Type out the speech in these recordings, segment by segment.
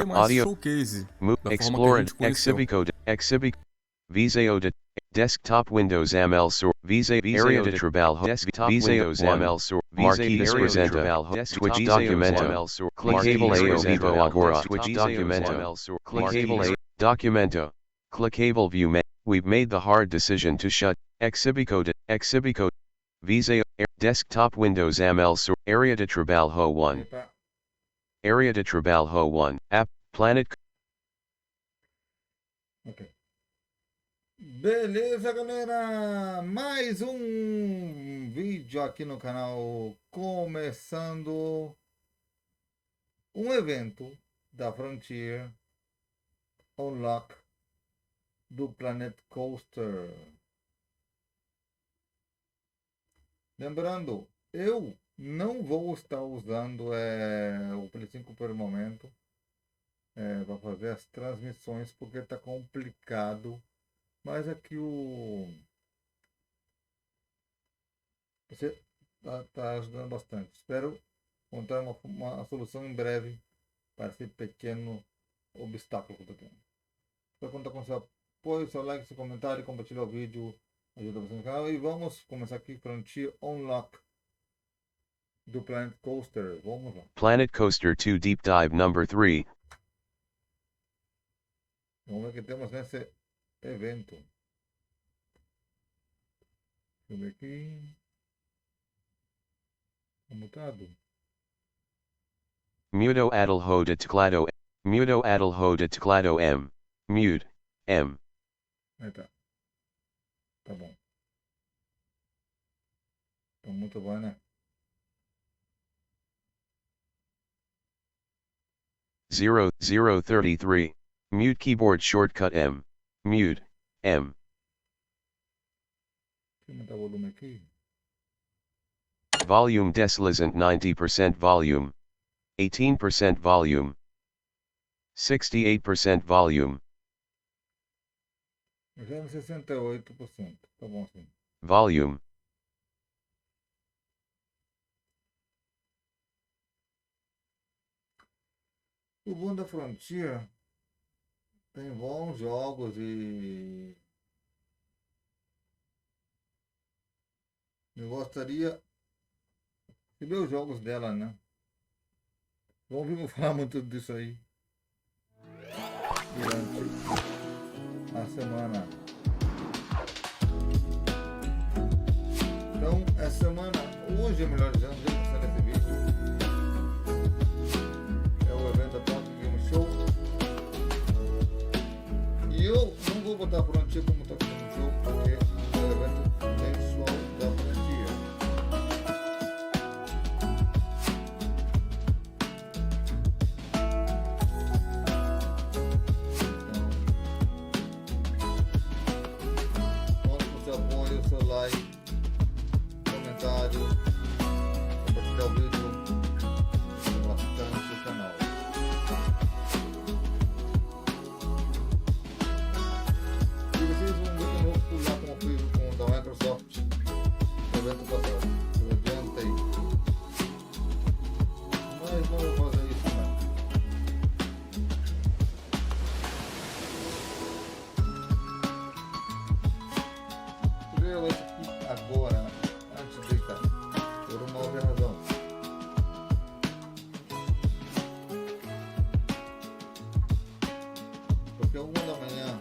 Tem mais Audio. showcase da forma que a Explorer. gente conheceu. Exhibic. Viseo de. Desktop Windows ML Sur. Area de Trabalho. Desktop Windows ML Sur. Marquee Presenta. Twitch Documento. Clickable AO Vivo Agora. Twitch Documento. Clickable A. Documento. Clickable View. We've made the hard decision to shut. Exhibico. Viseo. Desktop Windows ML Sur. Area de Trabalho 1. Epa. Area de Trabalho 1. App. Planet. Ok. Beleza, galera? Mais um vídeo aqui no canal, começando um evento da Frontier Unlock do Planet Coaster. Lembrando, eu não vou estar usando o Play 5 por momento para fazer as transmissões, porque está complicado. Mas aqui você tá ajudando bastante. Espero encontrar uma solução em breve para esse pequeno obstáculo que eu tô tendo. Espero contar com seu apoio, seu like, seu comentário, compartilhar o vídeo, ajuda você no canal. E vamos começar aqui Frontier Unlock do Planet Coaster. Vamos lá. Planet Coaster 2 Deep Dive Number 3. Vamos ver o que temos nesse evento. Deixa eu ver aqui. Tá mutado. Mudo Adalho de Teclado. Mudo Adalho de Teclado M. Mute. M. Aí tá. Tá bom. Tá muito bom, né? 0033. Mute Keyboard Shortcut M. Mute. M. Deixa eu aumentar o volume aqui. Volume Deslizant 90% volume. 18% volume. 68% volume. Já no 68%. Tá bom assim. Volume. O bom da Frontier tem bons jogos e eu gostaria de ver os jogos dela, né? Vamos falar muito disso aí durante a semana. Então, essa semana, hoje é melhor dizendo, já começar nesse vídeo, é o evento da Tokyo Game Show. E eu não vou botar a Frontier como Tokyo Game Show, porque é o evento mensual da Frontier. Seu like, comentário, compartilhar o vídeo, bastante o canal. E vocês vão ver que eu vou pular como eu fiz com o da Microsoft no evento passado. Eu adiantei. Mas não vou fazer isso não. Eu esse aqui agora, antes de deitar, por uma outra razão. Porque 1 da manhã,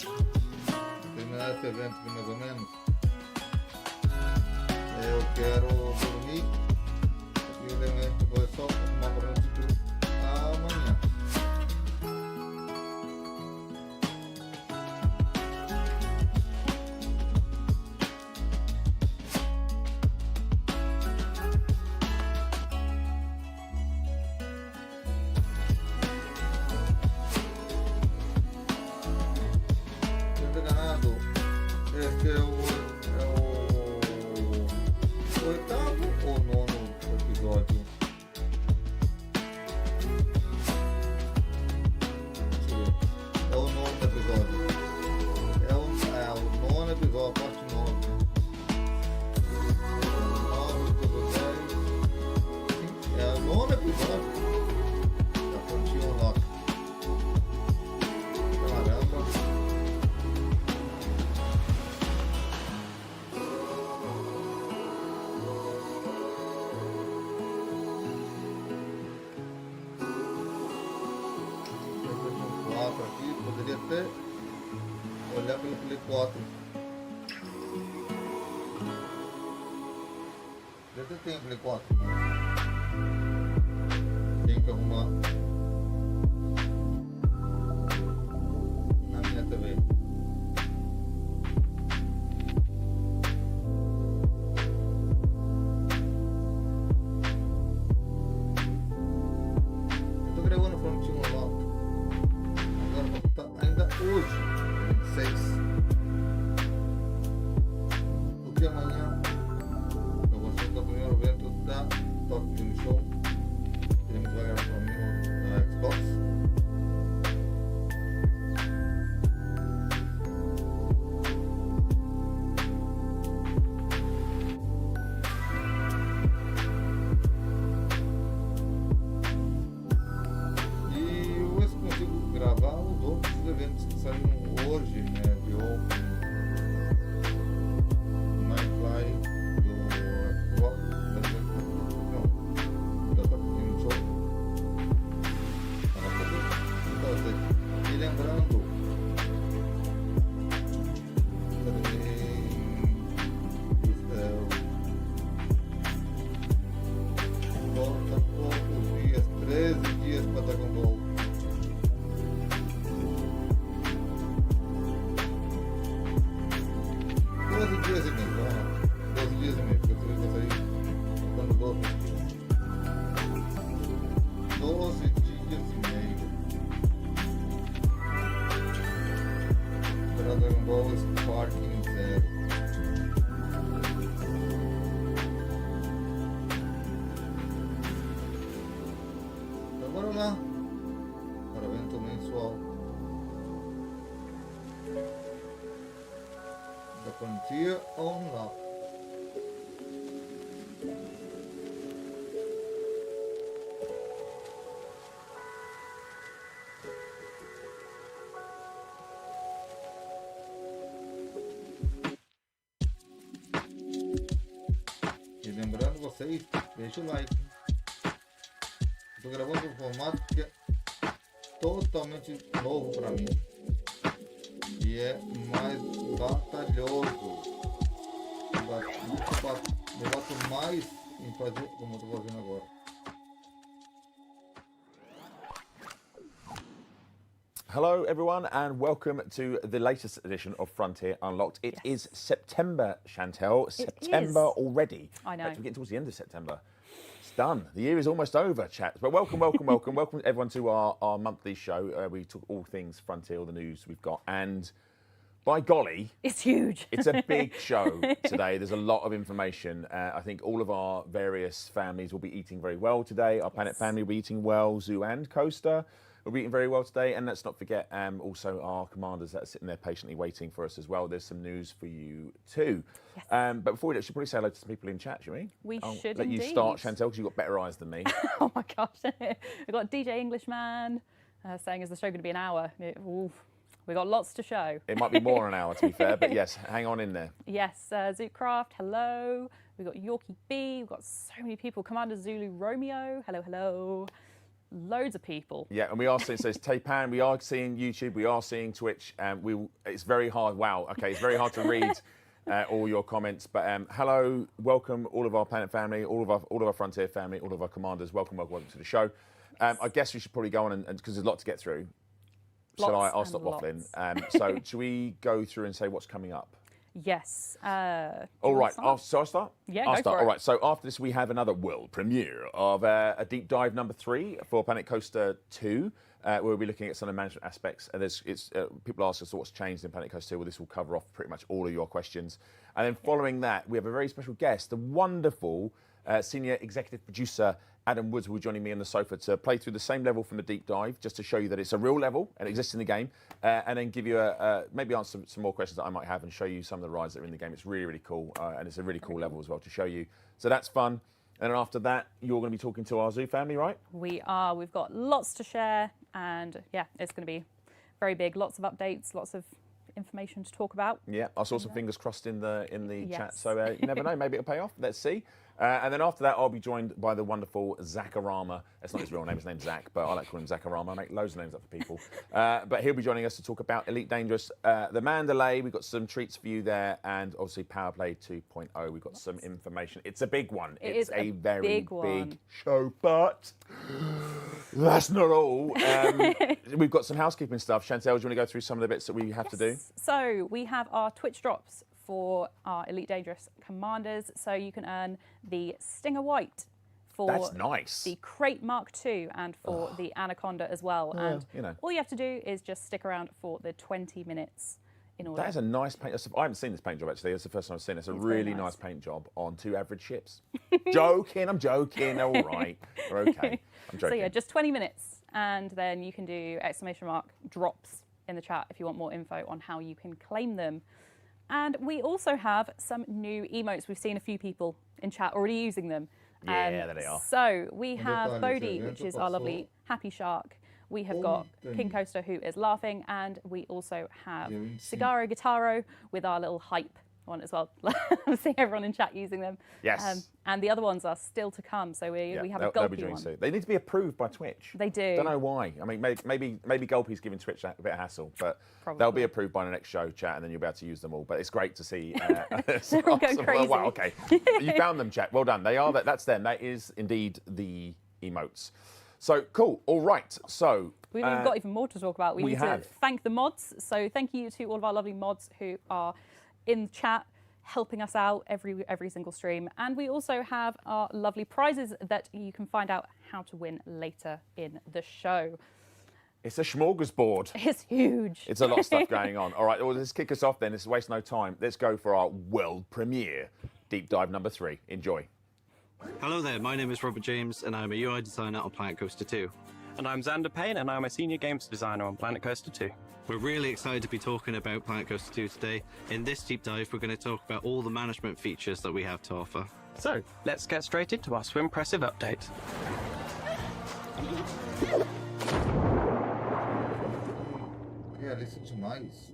terminar esse evento aqui mais ou menos, eu quero dormir e o evento vai só uma prontitude amanhã. Enganado, este é o 8º ou 9º episódio Poderia até olhar pelo Play 4. Eu até tenho Play 4, mas tenho que arrumar na minha TV. Eu tô gravando from Team Unlock. Agora vou botar ainda hoje, 26. Porque amanhã eu vou ser o primeiro evento da Top Game Show. Teremos que gravar comigo na Xbox. E eu ver se consigo gravar os outros eventos que saíram hoje, né? De Open, Mandalay, do Xbox, da Top Game Show. Para poder fazer. E lembrando, falta poucos dias, 13 dias para Dragon Ball. Dias e meio, vamos lá. 12 dias e meio, porque eu vou sair faltando 12 dias. 12 dias e meio. Para Dragon Ball Sparking Zero. Então bora lá. Para o evento mensual da Frontier Unlock. E lembrando vocês, deixa o like. Estou gravando um formato que é totalmente novo para mim. E é mais batalhoso. Eu bato mais em fazer como eu estou fazendo agora. Hello everyone and welcome to the latest edition of Frontier Unlocked. It is September, Chantel. September already. I know. In fact, we're getting towards the end of September. It's done. The year is almost over, chaps. But welcome, welcome, welcome. Welcome everyone to our monthly show. We talk all things Frontier, all the news we've got. And by golly, it's huge. It's a big show today. There's a lot of information. I think all of our various families will be eating very well today. Our Planet family will be eating well. Zoo and Coaster will be eating very well today. And let's not forget also our commanders that are sitting there patiently waiting for us as well. There's some news for you too. Yes. But before we do, we should probably say hello to some people in chat, shall we? We should let indeed. you start, Chantel, because you've got better eyes than me. Oh my gosh. We've got DJ Englishman saying, is the show going to be an hour? We've got lots to show. It might be more than an hour, to be fair, but yes, hang on in there. Yes, Zootcraft, hello. We've got Yorkie B. We've got so many people. Commander Zulu Romeo, hello, hello. Loads of people. Yeah, and we are seeing, so it's Taipan, we are seeing YouTube, we are seeing Twitch, it's very hard, wow, okay, it's very hard to read all your comments, but hello, welcome all of our Planet family, all of our Frontier family, all of our commanders, welcome to the show. I guess we should probably go on, and because there's a lot to get through. I'll stop waffling. So should we go through and say what's coming up? Yes. All right. So I'll start? Yeah, I'll go start. for it. All right. So after this, we have another world premiere of a deep dive number 3 for Planet Coaster 2. We'll be looking at some of the management aspects. And people ask us what's changed in Planet Coaster 2. Well, this will cover off pretty much all of your questions. And then following that, we have a very special guest, the wonderful senior executive producer Adam Woods will be joining me on the sofa to play through the same level from the deep dive, just to show you that it's a real level and it exists in the game, and then give you maybe answer some more questions that I might have and show you some of the rides that are in the game. It's really, really cool, and it's a really cool level as well to show you. So that's fun. And then after that, you're going to be talking to our zoo family, right? We are. We've got lots to share, and yeah, it's going to be very big. Lots of updates, lots of information to talk about. Yeah, I saw some fingers crossed in the Yes. chat, so you never know, maybe it'll pay off. Let's see. And then after that, I'll be joined by the wonderful Zacharama. It's not his real name, his name's Zach, but I like to call him Zacharama. I make loads of names up for people. But he'll be joining us to talk about Elite Dangerous, the Mandalay. We've got some treats for you there, and obviously Power Play 2.0. We've got some information. It's a big one. It's a very big show, but that's not all. We've got some housekeeping stuff. Chantel, do you want to go through some of the bits that we have to do? So we have our Twitch drops for our Elite Dangerous commanders, so you can earn the Stinger White for That's nice. the Crate Mark II and for the Anaconda as well. And you know. all you have to do is just stick around for the 20 minutes in order. That is a nice paint. I haven't seen this paint job actually. It's the first time I've seen it. It's a really nice paint job on 2 average ships. Joking, I'm joking. All right, we're okay. I'm joking. So yeah, just 20 minutes, and then you can do ! drops in the chat if you want more info on how you can claim them. And we also have some new emotes. We've seen a few people in chat already using them. Yeah, there they are. So we have Bodhi, which is our lovely happy shark. We have got King Coaster, who is laughing, and we also have Cigaro Guitaro with our little hype one as well. I'm seeing everyone in chat using them. Yes. And the other ones are still to come. So we have a they'll be Gulpy doing one. soon. They need to be approved by Twitch. They do. Don't know why. I mean, maybe Gulpy's giving Twitch a bit of hassle, but Probably. they'll be approved by the next show chat, and then you'll be able to use them all. But it's great to see. They're all going crazy. Wow, okay. You found them, chat. Well done. They are. That's them. That is indeed the emotes. So cool. All right. So We've got even more to talk about. We need have. to thank the mods. So thank you to all of our lovely mods who are in chat, helping us out every single stream. And we also have our lovely prizes that you can find out how to win later in the show. it's a smorgasbord. It's huge. It's a lot of stuff going on. All right, well, let's kick us off then. Let's waste no time. Let's go for our world premiere, Deep Dive number 3. Enjoy. Hello there, my name is Robert James and I'm a UI designer on Planet Coaster 2. And I'm Xander Payne and I'm a senior games designer on Planet Coaster 2. We're really excited to be talking about Planet Coaster 2 today. In this deep dive, we're going to talk about all the management features that we have to offer. So, let's get straight into our Swimpressive update. Yeah, listen to mais.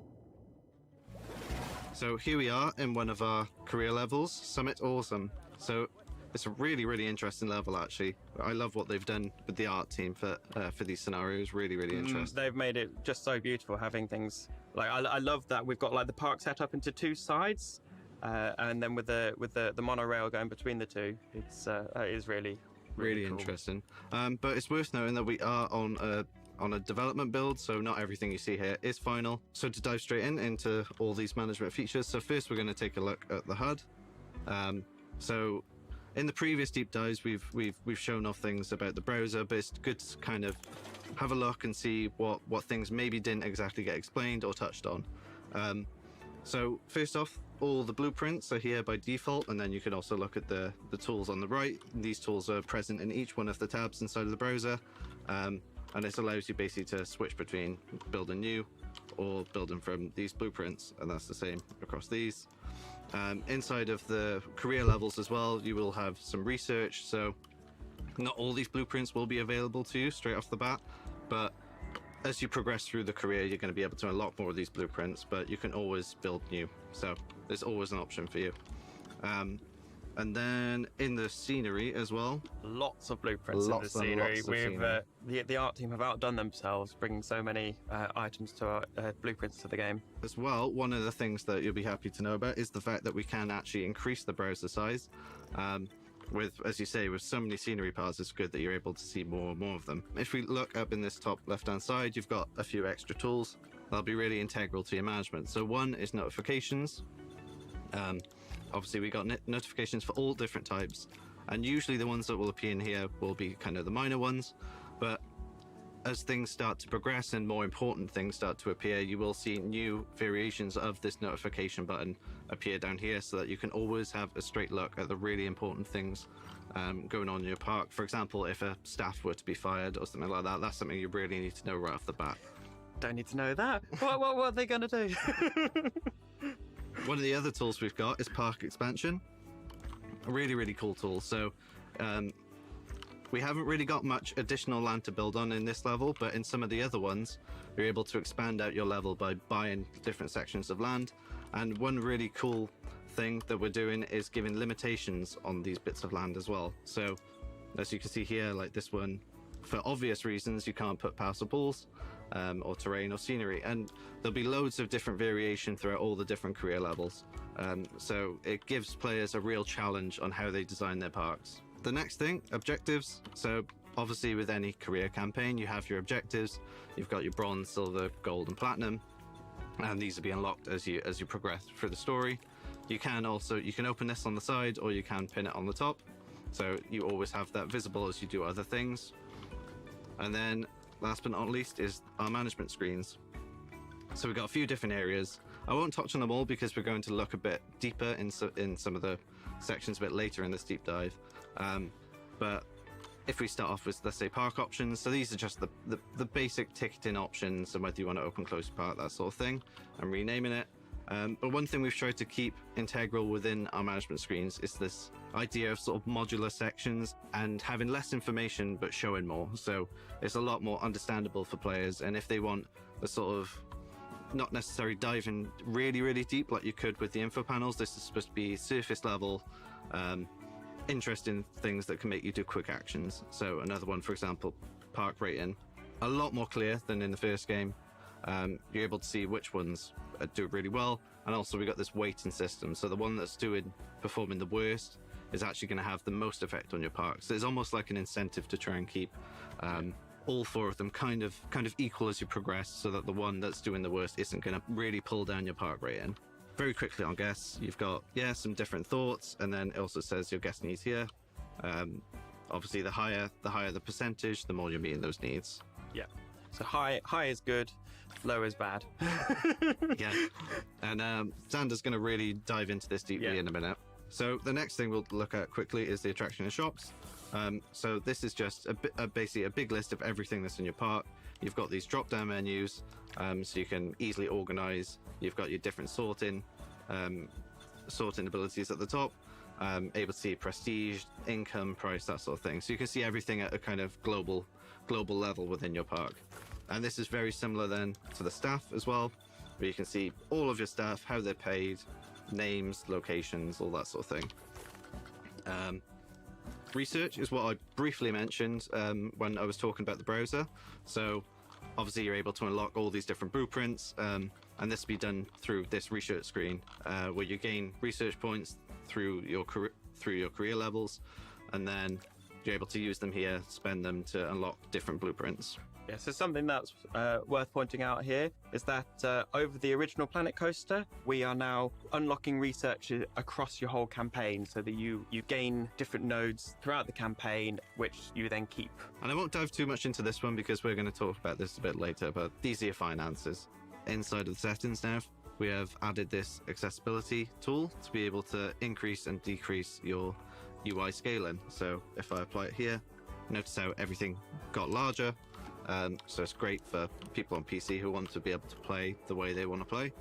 So here we are in one of our career levels, Summit Awesome. So it's a really, really interesting level actually. I love what they've done with the art team for these scenarios. Really, really interesting. They've made it just so beautiful having things like I love that we've got like the park set up into 2 sides, and then with the monorail going between the two, it is really Really cool. interesting. But it's worth noting that we are on a development build, so not everything you see here is final. So to dive straight into all these management features, so first we're going to take a look at the HUD. So in the previous deep dives, we've shown off things about the browser, but it's good to kind of have a look and see what things maybe didn't exactly get explained or touched on. So first off, all the blueprints are here by default, and then you can also look at the tools on the right. These tools are present in each one of the tabs inside of the browser, and this allows you basically to switch between building new or building from these blueprints, and that's the same across these. Inside of the career levels as well, you will have some research, so not all these blueprints will be available to you straight off the bat, but as you progress through the career, you're going to be able to unlock more of these blueprints, but you can always build new, so there's always an option for you. And then in the scenery as well, Lots of blueprints in the Lots and scenery. lots of We've scenery. the art team have outdone themselves, bringing so many items to our blueprints to the game. as well, one of the things that you'll be happy to know about is the fact that we can actually increase the browser size. With, as you say, with so many scenery paths, it's good that you're able to see more and more of them. If we look up in this top left-hand side, you've got a few extra tools that'll be really integral to your management. So one is notifications. Obviously, we got notifications for all different types, and usually the ones that will appear in here will be kind of the minor ones, but as things start to progress and more important things start to appear, you will see new variations of this notification button appear down here, so that you can always have a straight look at the really important things going on in your park. For example, if a staff were to be fired or something like that, that's something you really need to know right off the bat. Don't need to know that. What are they going to do? One of the other tools we've got is park expansion. A really, really cool tool. So We haven't really got much additional land to build on in this level, but in some of the other ones, you're able to expand out your level by buying different sections of land. And one really cool thing that we're doing is giving limitations on these bits of land as well. So as you can see here, like this one, for obvious reasons, you can't put paths or pools, or terrain or scenery. And there'll be loads of different variation throughout all the different career levels. So it gives players a real challenge on how they design their parks. The next thing, objectives. So obviously with any career campaign, you have your objectives. You've got your bronze, silver, gold, and platinum, and these will be unlocked as you progress through the story. You can open this on the side, or you can pin it on the top. So you always have that visible as you do other things. And then last but not least is our management screens. So we've got a few different areas. I won't touch on them all because we're going to look a bit deeper in some of the sections a bit later in this deep dive. But if we start off with, let's say, park options, so these are just the basic ticketing options, and whether you want to open, close park, that sort of thing, and renaming it. But one thing we've tried to keep integral within our management screens is this idea of sort of modular sections and having less information but showing more. So it's a lot more understandable for players, and if they want a sort of not necessarily diving really deep like you could with the info panels, this is supposed to be surface level, interesting things that can make you do quick actions. So another one, for example, park rating, a lot more clear than in the first game. You're able to see which ones do it really well, and also we got this weighting system. So the one that's performing the worst is actually going to have the most effect on your park. So it's almost like an incentive to try and keep all four of them kind of equal as you progress, so that the one that's doing the worst isn't going to really pull down your park rating. Very quickly on guests, you've got some different thoughts, and then it also says your guest needs here. Obviously the higher the percentage, the more you're meeting those needs. Yeah. So high is good, low is bad. Yeah. And Xander's going to really dive into this deeply in a minute. So the next thing we'll look at quickly is the attraction and shops. So this is just basically a big list of everything that's in your park. You've got these drop-down menus, so you can easily organize. You've got your different sorting abilities at the top, able to see prestige, income, price, that sort of thing. So you can see everything at a kind of global level within your park. And this is very similar then to the staff as well, where you can see all of your staff, how they're paid, names, locations, all that sort of thing. Research is what I briefly mentioned when I was talking about the browser. So obviously you're able to unlock all these different blueprints, and this will be done through this research screen, where you gain research points through your career levels, and then you're able to use them here, spend them to unlock different blueprints. Yeah, so something that's worth pointing out here is that over the original Planet Coaster, we are now unlocking research across your whole campaign, so that you gain different nodes throughout the campaign, which you then keep. And I won't dive too much into this one because we're going to talk about this a bit later, but these are your finances. Inside of the settings now, we have added this accessibility tool to be able to increase and decrease your UI scaling. So if I apply it here, notice how everything got larger. So it's great for people on PC who want to be able to play the way they want to play.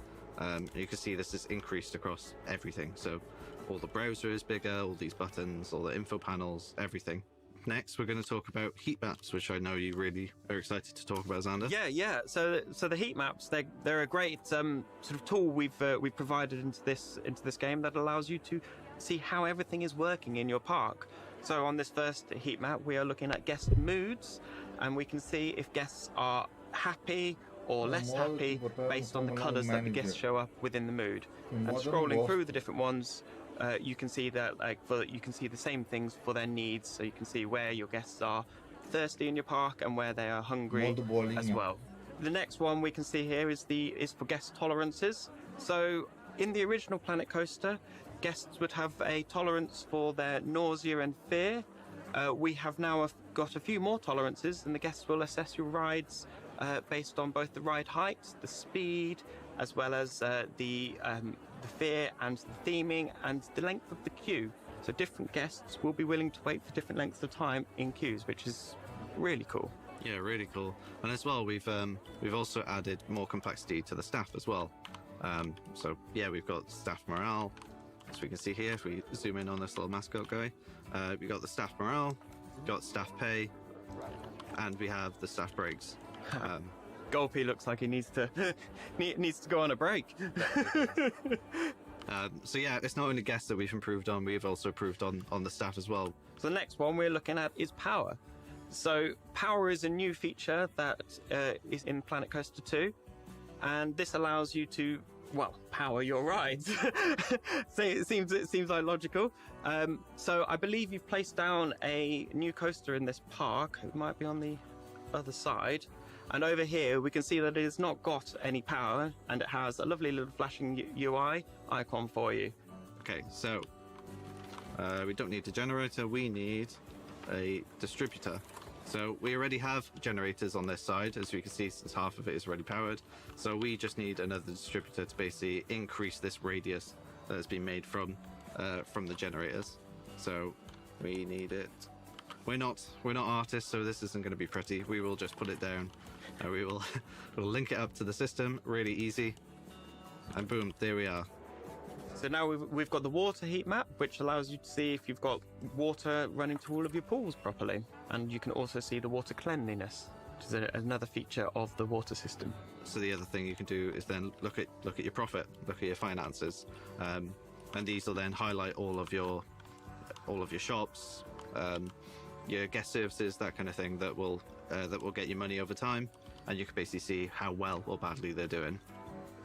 You can see this is increased across everything. So all the browser is bigger, all these buttons, all the info panels, everything. Next, we're going to talk about heat maps, which I know you really are excited to talk about, Xander. Yeah. So the heat maps, they're a great sort of tool we've provided into this game that allows you to see how everything is working in your park. So on this first heat map, we are looking at guest moods, and we can see if guests are happy or less happy based on the colours that the guests show up within the mood. And scrolling through the different ones, you can see that you can see the same things for their needs. So you can see where your guests are thirsty in your park and where they are hungry as well. The next one we can see here is for guest tolerances. So in the original Planet Coaster, guests would have a tolerance for their nausea and fear. We have now got a few more tolerances, and the guests will assess your rides based on both the ride height, the speed, as well as the fear and the theming and the length of the queue. So different guests will be willing to wait for different lengths of time in queues, which is really cool. Yeah, really cool. And as well, we've also added more complexity to the staff as well. So yeah, we've got staff morale. As we can see here, if we zoom in on this little mascot guy, we've got the staff morale, got staff pay, and we have the staff breaks. Golpy looks like he needs to needs to go on a break. So yeah, it's not only guests that we've improved on, we've also improved on the staff as well. So the next one we're looking at is power. So power is a new feature that is in Planet Coaster 2, and this allows you to, well, power your rides. So it seems like logical. So I believe you've placed down a new coaster in this park. It might be on the other side. And over here we can see that it has not got any power, and it has a lovely little flashing UI icon for you. Okay, so we don't need a generator, we need a distributor. So we already have generators on this side, as you can see, since half of it is already powered. So we just need another distributor to basically increase this radius that has been made from the generators. So we need it. We're not artists, so this isn't going to be pretty. We will just put it down. We'll link it up to the system, really easy, and boom, there we are. So now we've got the water heat map, which allows you to see if you've got water running to all of your pools properly, and you can also see the water cleanliness, which is another feature of the water system. So the other thing you can do is then look at your profit, look at your finances, and these will then highlight all of your shops, your guest services, that kind of thing that will get you money over time, and you can basically see how well or badly they're doing.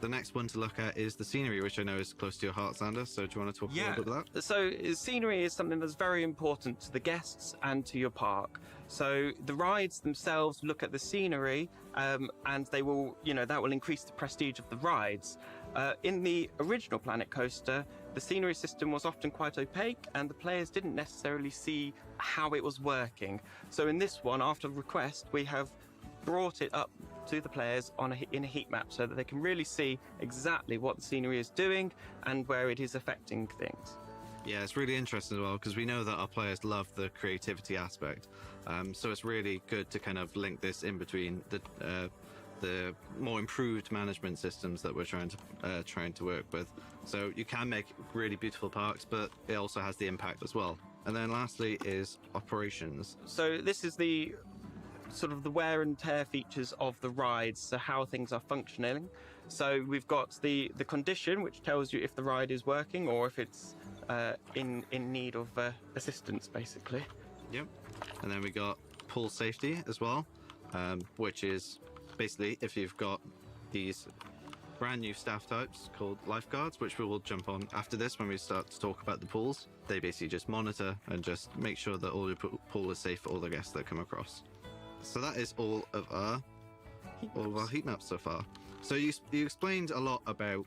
The next one to look at is the scenery, which I know is close to your heart, Sander. So do you want to talk a little bit about that? So scenery is something that's very important to the guests and to your park. So the rides themselves look at the scenery, and they will, that will increase the prestige of the rides. In the original Planet Coaster, the scenery system was often quite opaque, and the players didn't necessarily see how it was working. So in this one, after request, we have brought it up to the players in a heat map so that they can really see exactly what the scenery is doing and where it is affecting things. Yeah, it's really interesting as well, because we know that our players love the creativity aspect. So it's really good to kind of link this in between the more improved management systems that we're trying to work with. So you can make really beautiful parks, but it also has the impact as well. And then lastly is operations. So this is the sort of the wear and tear features of the rides, so how things are functioning. So we've got the condition, which tells you if the ride is working or if it's in need of assistance, basically. Yep. And then we got pool safety as well, which is basically if you've got these brand new staff types called lifeguards, which we will jump on after this when we start to talk about the pools. They basically just monitor and just make sure that all your pool is safe for all the guests that come across. So that is all of our heat maps so far. So you explained a lot about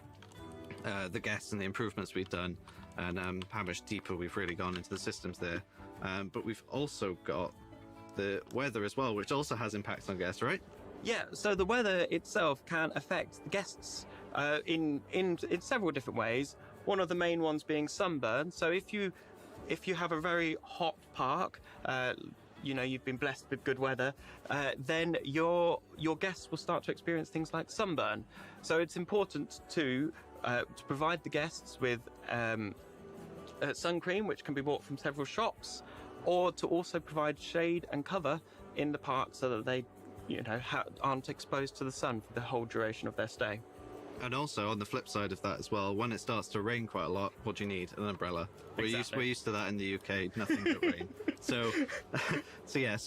the guests and the improvements we've done, and how much deeper we've really gone into the systems there. But we've also got the weather as well, which also has impacts on guests, right? Yeah, so the weather itself can affect the guests in several different ways. One of the main ones being sunburn. So if you have a very hot park, you've been blessed with good weather, then your guests will start to experience things like sunburn. So it's important to provide the guests with sun cream, which can be bought from several shops, or to also provide shade and cover in the park so that they aren't exposed to the sun for the whole duration of their stay. And also on the flip side of that as well, when it starts to rain quite a lot, what do you need? An umbrella. Exactly. We're used to that in the UK, nothing but rain. So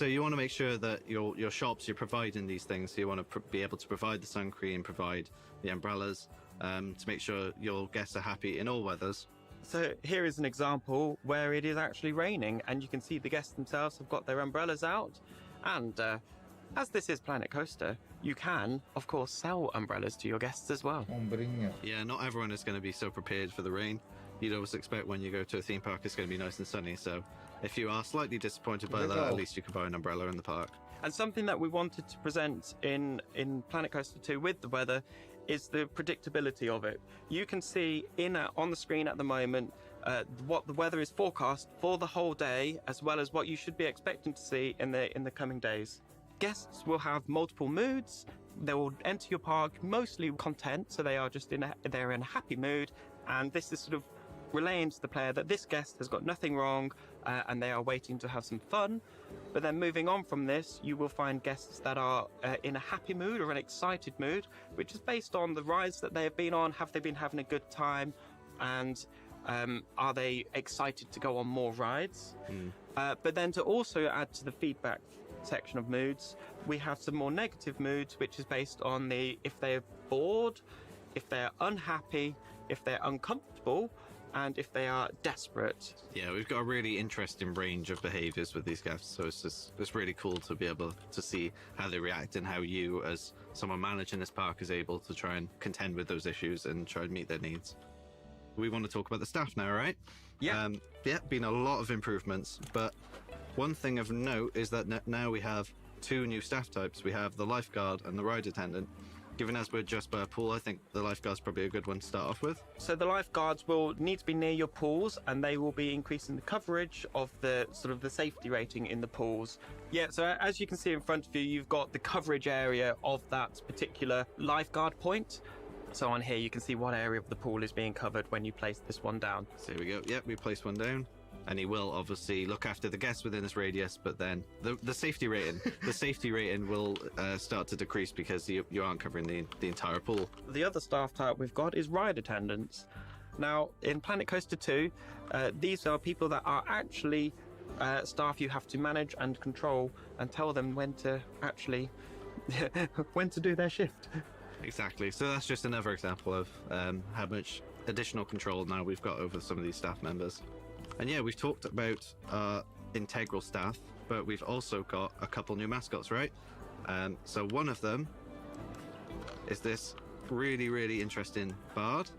you want to make sure that your shops, you're providing these things. So you want to be able to provide the sun cream, provide the umbrellas, to make sure your guests are happy in all weathers. So here is an example where it is actually raining, and you can see the guests themselves have got their umbrellas out, and as this is Planet Coaster, you can, of course, sell umbrellas to your guests as well. Ombrinha. Yeah, not everyone is going to be so prepared for the rain. You'd always expect when you go to a theme park it's going to be nice and sunny, so if you are slightly disappointed by that, at least you can buy an umbrella in the park. And something that we wanted to present in Planet Coaster 2 with the weather is the predictability of it. You can see on the screen at the moment what the weather is forecast for the whole day, as well as what you should be expecting to see in the coming days. Guests will have multiple moods. They will enter your park mostly content, so they are just they're in a happy mood, and this is sort of relaying to the player that this guest has got nothing wrong and they are waiting to have some fun. But then moving on from this, you will find guests that are in a happy mood or an excited mood, which is based on the rides that they have been on. Have they been having a good time? And are they excited to go on more rides? But then to also add to the feedback section of moods, we have some more negative moods, which is based on if they're bored, if they're unhappy, if they're uncomfortable, and if they are desperate. Yeah, we've got a really interesting range of behaviours with these guests, so it's really cool to be able to see how they react and how you, as someone managing this park, is able to try and contend with those issues and try and meet their needs. We want to talk about the staff now, right? Yeah. Been a lot of improvements, but one thing of note is that now we have 2 new staff types. We have the lifeguard and the ride attendant. Given as we're just by a pool, I think the lifeguard's probably a good one to start off with. So the lifeguards will need to be near your pools, and they will be increasing the coverage of the safety rating in the pools. Yeah, so as you can see in front of you, you've got the coverage area of that particular lifeguard point. So on here, you can see what area of the pool is being covered when you place this one down. So here we go. Yep, we placed one down. And he will obviously look after the guests within this radius, but then the safety rating will start to decrease because you aren't covering the entire pool. The other staff type we've got is ride attendants. Now, in Planet Coaster 2, these are people that are actually staff you have to manage and control and tell them when to actually when to do their shift. Exactly. So that's just another example of how much additional control now we've got over some of these staff members. And yeah, we've talked about our integral staff, but we've also got a couple new mascots, right? So one of them is this really, really interesting bard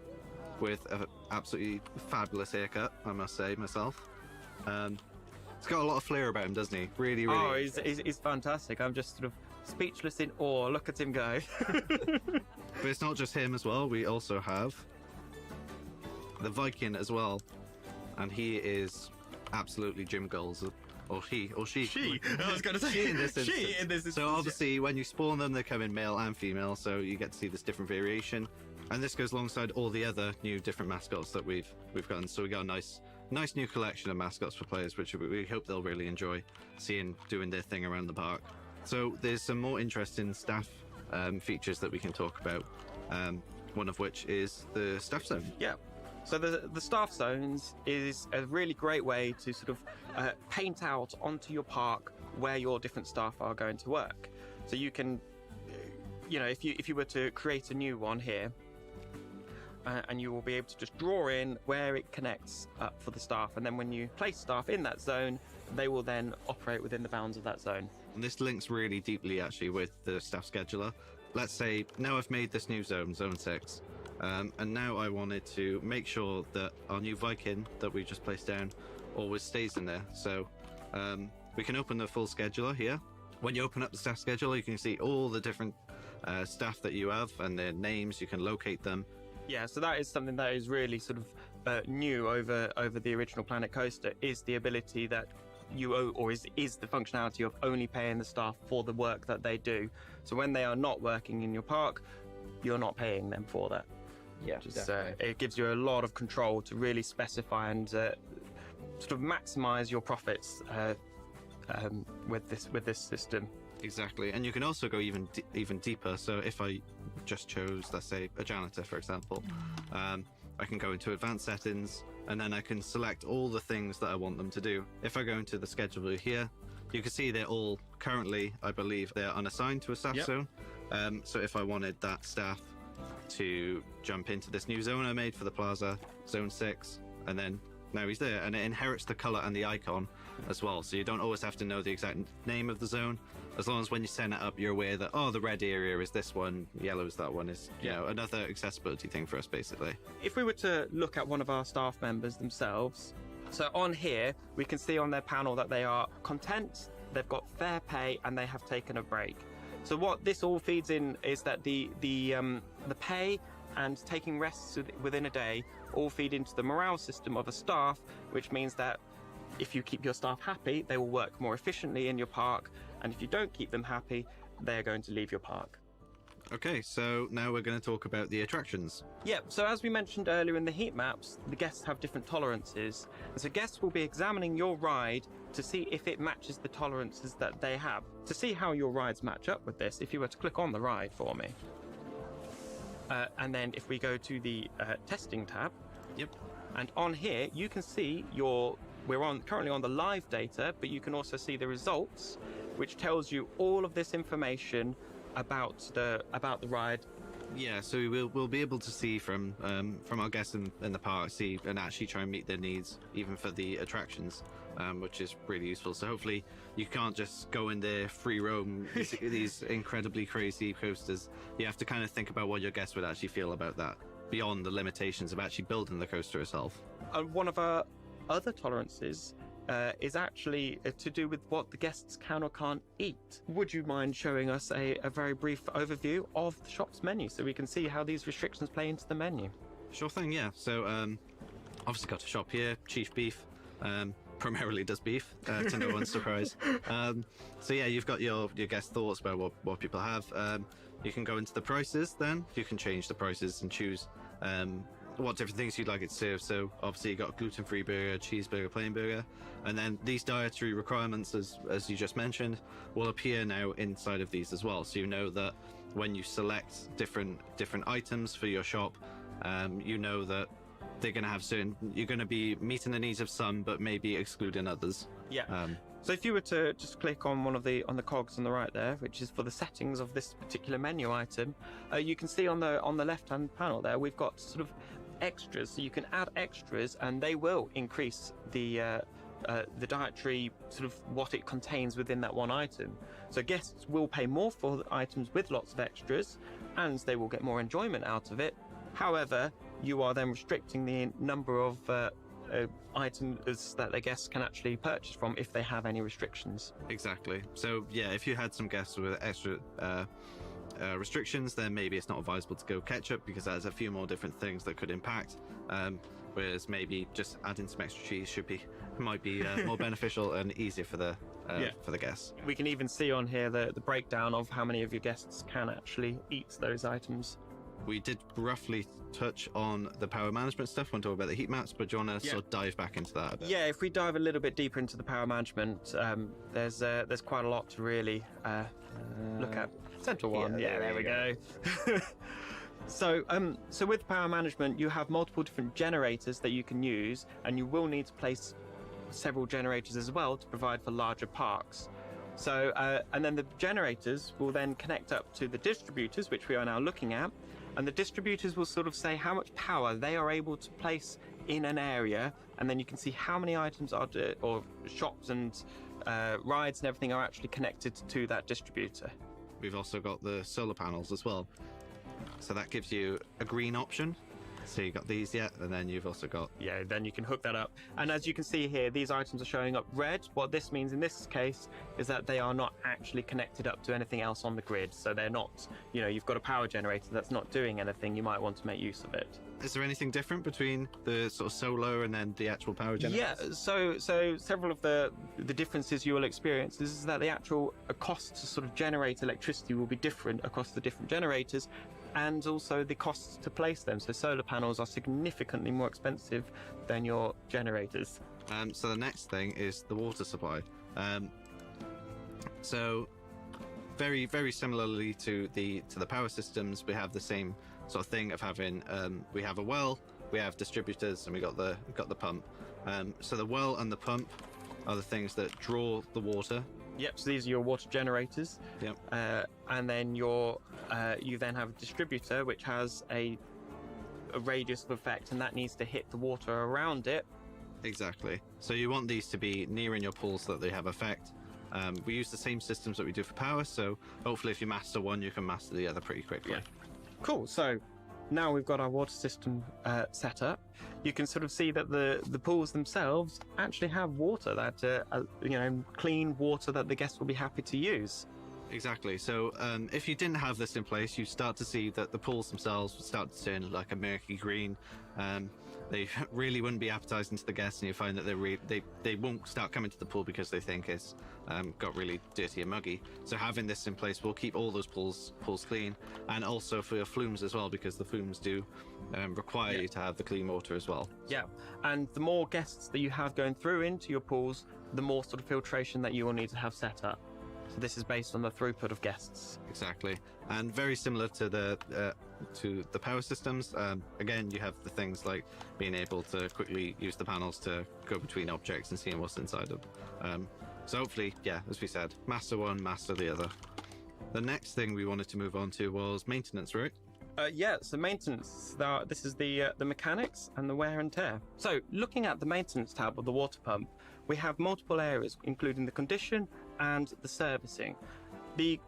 with an absolutely fabulous haircut, I must say myself. He's got a lot of flair about him, doesn't he? Really, really. Oh, he's fantastic. I'm just sort of speechless in awe. Look at him go. But it's not just him as well. We also have the Viking as well. And he is absolutely Jim Goals, or she. I was going to say she in this instance. She in this instance. So obviously, when you spawn them, they come in male and female, so you get to see this different variation. And this goes alongside all the other new different mascots that we've gotten. So we got a nice new collection of mascots for players, which we hope they'll really enjoy seeing doing their thing around the park. So there's some more interesting staff features that we can talk about. One of which is the staff zone. Yeah. So the staff zones is a really great way to sort of paint out onto your park where your different staff are going to work. So you can, if you were to create a new one here, and you will be able to just draw in where it connects up for the staff, and then when you place staff in that zone, they will then operate within the bounds of that zone. And this links really deeply actually with the staff scheduler. Let's say now I've made this new zone 6. And now I wanted to make sure that our new Viking that we just placed down always stays in there. So we can open the full scheduler here. When you open up the staff scheduler, you can see all the different staff that you have and their names. You can locate them. Yeah, so that is something that is really sort of new over the original Planet Coaster, is the ability that you owe, or is the functionality of only paying the staff for the work that they do. So when they are not working in your park, you're not paying them for that. Yeah, it gives you a lot of control to really specify and sort of maximize your profits with this system. Exactly, and you can also go even deeper. So if I just chose, let's say, a janitor, for example, I can go into advanced settings, and then I can select all the things that I want them to do. If I go into the scheduler here, you can see they're all currently, I believe, they're unassigned to a staff zone. So if I wanted that staff to jump into this new zone I made for the plaza, zone 6, and then now he's there, and it inherits the color and the icon as well, so you don't always have to know the exact name of the zone, as long as when you send it up you're aware that, oh, the red area is this one, yellow is that one. Is another accessibility thing for us, basically. If we were to look at one of our staff members themselves, so on here we can see on their panel that they are content, they've got fair pay, and they have taken a break. So what this all feeds in is that the pay and taking rests within a day all feed into the morale system of a staff, which means that if you keep your staff happy, they will work more efficiently in your park, and if you don't keep them happy, they're going to leave your park. Okay, so now we're going to talk about the attractions. Yep, so as we mentioned earlier in the heat maps, the guests have different tolerances. And so guests will be examining your ride to see if it matches the tolerances that they have. To see how your rides match up with this, if you were to click on the ride for me. And then if we go to the testing tab. Yep. And on here, you can see we're currently on the live data, but you can also see the results, which tells you all of this information about the ride. Yeah, so we'll be able to see from our guests in the park, see and actually try and meet their needs, even for the attractions, which is really useful. So hopefully you can't just go in there free roam these incredibly crazy coasters. You have to kind of think about what your guests would actually feel about that, beyond the limitations of actually building the coaster itself. And one of our other tolerances is actually to do with what the guests can or can't eat. Would you mind showing us a very brief overview of the shop's menu so we can see how these restrictions play into the menu? Sure thing, yeah. So obviously got a shop here, Chief Beef. Primarily does beef, to no one's surprise. So yeah, you've got your guest thoughts about what people have. You can go into the prices then. You can change the prices and choose what different things you'd like it to serve. So obviously you got a gluten-free burger, cheeseburger, plain burger, and then these dietary requirements, as you just mentioned, will appear now inside of these as well. So you know that when you select different items for your shop, you know that they're going to have you're going to be meeting the needs of some, but maybe excluding others. Yeah. So if you were to just click on on the cogs on the right there, which is for the settings of this particular menu item, you can see on the left-hand panel there, we've got sort of extras. So you can add extras, and they will increase the dietary sort of what it contains within that one item. So guests will pay more for items with lots of extras, and they will get more enjoyment out of it. However, you are then restricting the number of items that the guests can actually purchase from if they have any restrictions. Exactly. So yeah, if you had some guests with extra restrictions, then maybe it's not advisable to go ketchup, because there's a few more different things that could impact. Whereas maybe just adding some extra cheese might be more beneficial and easier for the guests. We can even see on here the breakdown of how many of your guests can actually eat those items. We did roughly touch on the power management stuff when talking about the heat maps, but do you want to sort of dive back into that a bit? Yeah, if we dive a little bit deeper into the power management, there's quite a lot to really look at. Central one, yeah, there we go. So with power management, you have multiple different generators that you can use, and you will need to place several generators as well to provide for larger parks. So, and then the generators will then connect up to the distributors, which we are now looking at, and the distributors will sort of say how much power they are able to place in an area, and then you can see how many items or shops and rides and everything are actually connected to that distributor. We've also got the solar panels as well. So that gives you a green option. So you've got these yet, and then you've also got... Yeah, then you can hook that up. And as you can see here, these items are showing up red. What this means in this case is that they are not actually connected up to anything else on the grid. So they're not, you've got a power generator that's not doing anything. You might want to make use of it. Is there anything different between the sort of solar and then the actual power generator? Yeah, so several of the differences you will experience is that the actual cost to sort of generate electricity will be different across the different generators, and also the costs to place them. So solar panels are significantly more expensive than your generators. So the next thing is the water supply. So very, very similarly to the power systems, we have the same sort of thing of having we have a well, we have distributors, and we got the pump. So the well and the pump are the things that draw the water. Yep, so these are your water generators. Yep. And then you then have a distributor which has a radius of effect, and that needs to hit the water around it. Exactly. So you want these to be near in your pool so that they have effect. We use the same systems that we do for power, so hopefully if you master one, you can master the other pretty quickly. Yeah. Cool. So now we've got our water system set up. You can sort of see that the pools themselves actually have water that, clean water that the guests will be happy to use. Exactly. So if you didn't have this in place, you start to see that the pools themselves would start to turn like a murky green. They really wouldn't be appetizing to the guests, and you find that they won't start coming to the pool because they think it's got really dirty and muggy. So having this in place will keep all those pools clean, and also for your flumes as well, because the flumes do require you to have the clean water as well. Yeah, and the more guests that you have going through into your pools, the more sort of filtration that you will need to have set up. So this is based on the throughput of guests. Exactly, and very similar to the power systems. Again, you have the things like being able to quickly use the panels to go between objects and seeing what's inside them. So hopefully, yeah, as we said, master one, master the other. The next thing we wanted to move on to was maintenance, right? Yeah, so maintenance, this is the mechanics and the wear and tear. So looking at the maintenance tab of the water pump, we have multiple areas, including the condition and the servicing. The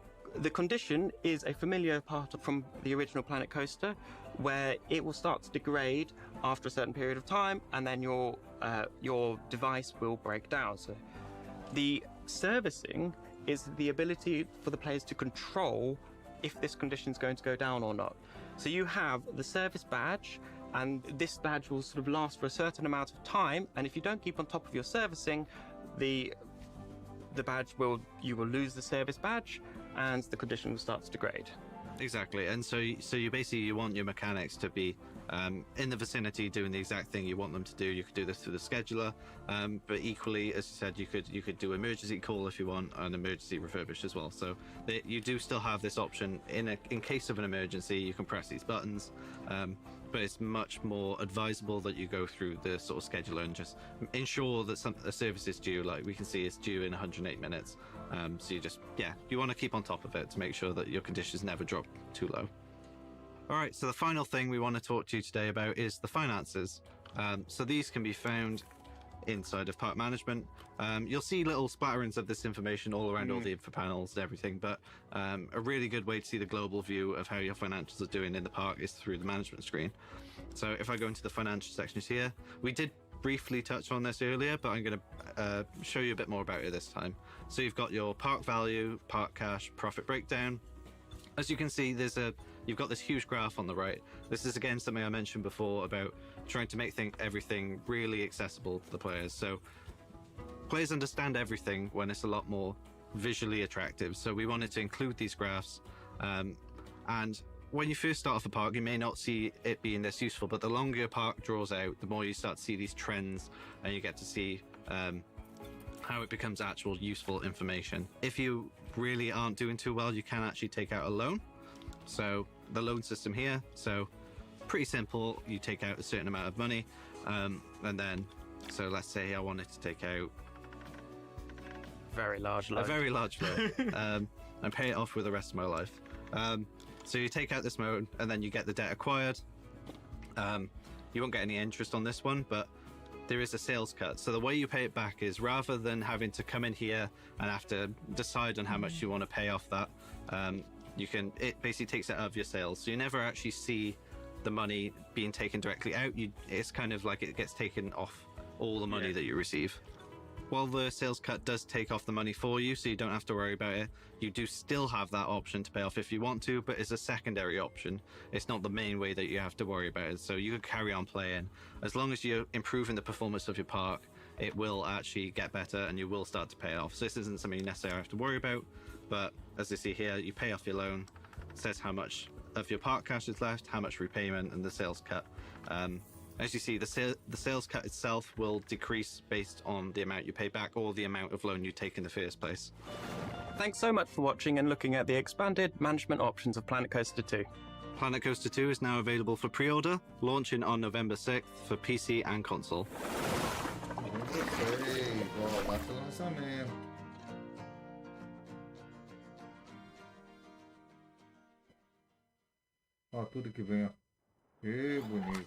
condition is a familiar part from the original Planet Coaster, where it will start to degrade after a certain period of time, and then your device will break down. So the servicing is the ability for the players to control if this condition is going to go down or not. So you have the service badge, and this badge will sort of last for a certain amount of time, and if you don't keep on top of your servicing, the you will lose the service badge and the condition will start to degrade. Exactly, and so you basically you want your mechanics to be in the vicinity doing the exact thing you want them to do. You could do this through the scheduler, but equally, as you said, you could do emergency call if you want, and emergency refurbish as well. So you do still have this option in case of an emergency. You can press these buttons, but it's much more advisable that you go through the sort of scheduler and just ensure that a service is due. Like we can see, it's due in 108 minutes. So you want to keep on top of it to make sure that your conditions never drop too low. All right, so the final thing we want to talk to you today about is the finances. So these can be found inside of park management. You'll see little splatterings of this information all around all the info panels and everything, but a really good way to see the global view of how your financials are doing in the park is through the management screen. So if I go into the financial sections here, we did briefly touch on this earlier, but I'm going to show you a bit more about it this time. So you've got your park value, park cash, profit breakdown. As you can see, you've got this huge graph on the right. This is again something I mentioned before about trying to make everything really accessible to the players. So players understand everything when it's a lot more visually attractive. So we wanted to include these graphs. And when you first start off a park, you may not see it being this useful, but the longer your park draws out, the more you start to see these trends, and you get to see how it becomes actual useful information. If you really aren't doing too well, you can actually take out a loan. So the loan system here, so pretty simple. You take out a certain amount of money, and then, so let's say I wanted to take out Very large loan. a very large loan and pay it off with the rest of my life. So you take out this loan and then you get the debt acquired. You won't get any interest on this one, but there is a sales cut. So the way you pay it back is, rather than having to come in here and have to decide on how much you want to pay off that, it basically takes it out of your sales. So you never actually see the money being taken directly out. It's kind of like it gets taken off all the money that you receive. While the sales cut does take off the money for you, so you don't have to worry about it, you do still have that option to pay off if you want to, but it's a secondary option. It's not the main way that you have to worry about it. So you could carry on playing. As long as you're improving the performance of your park, it will actually get better and you will start to pay off. So this isn't something you necessarily have to worry about, but as you see here, you pay off your loan, it says how much of your park cash is left, how much repayment, and the sales cut. As you see, the sales cut itself will decrease based on the amount you pay back or the amount of loan you take in the first place. Thanks so much for watching and looking at the expanded management options of Planet Coaster 2. Planet Coaster 2 is now available for pre-order, launching on November 6th for PC and console. Novembro 6, ó, data do lançamento. Ó, tudo que vem, ó. Que bonito.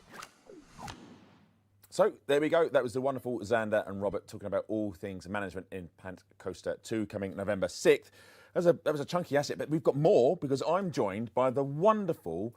So there we go. That was the wonderful Xander and Robert talking about all things management in Planet Coaster 2 coming November 6th. That was a chunky asset, but we've got more because I'm joined by the wonderful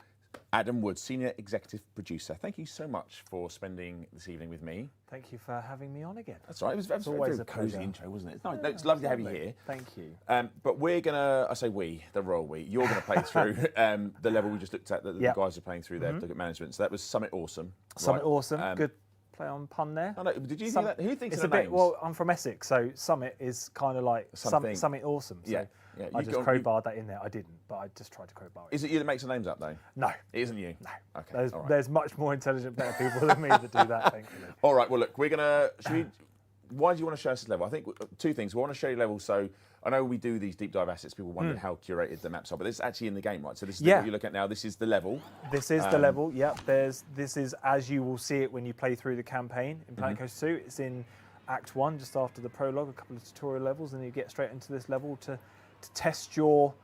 Adam Wood, Senior Executive Producer. Thank you so much for spending this evening with me. Thank you for having me on again. That's right. It was always a a cosy pleasure. intro, wasn't it? It's, nice. It's lovely to have you here. Thank you. But we're gonna, I say we, the royal we. You're gonna play through the level we just looked at. That the guys are playing through there. Look at management. So that was Summit Awesome. Summit right? Awesome. Good play on pun there. I know, did you think that? Who thinks it's of a the bit? names? Well, I'm from Essex, so Summit is kind of like Something. Summit Awesome. So Yeah. I just crowbarred that in there. I didn't, but I just tried to crowbar it. Is it you that makes the names up though? No. It isn't you? No. Okay. There's, all right. there's much more intelligent, better people than me that do that, thankfully. All right. Well, look, we're gonna. Why do you want to show us this level? I think two things. We want to show you levels. So I know we do these deep dive assets. People wonder how curated the maps are, but this is actually in the game, right? So this is what you look at now. This is the level. This is the level. Yep. This is as you will see it when you play through the campaign in Planet Coaster 2. It's in Act 1, just after the prologue, a couple of tutorial levels, and you get straight into this level to test your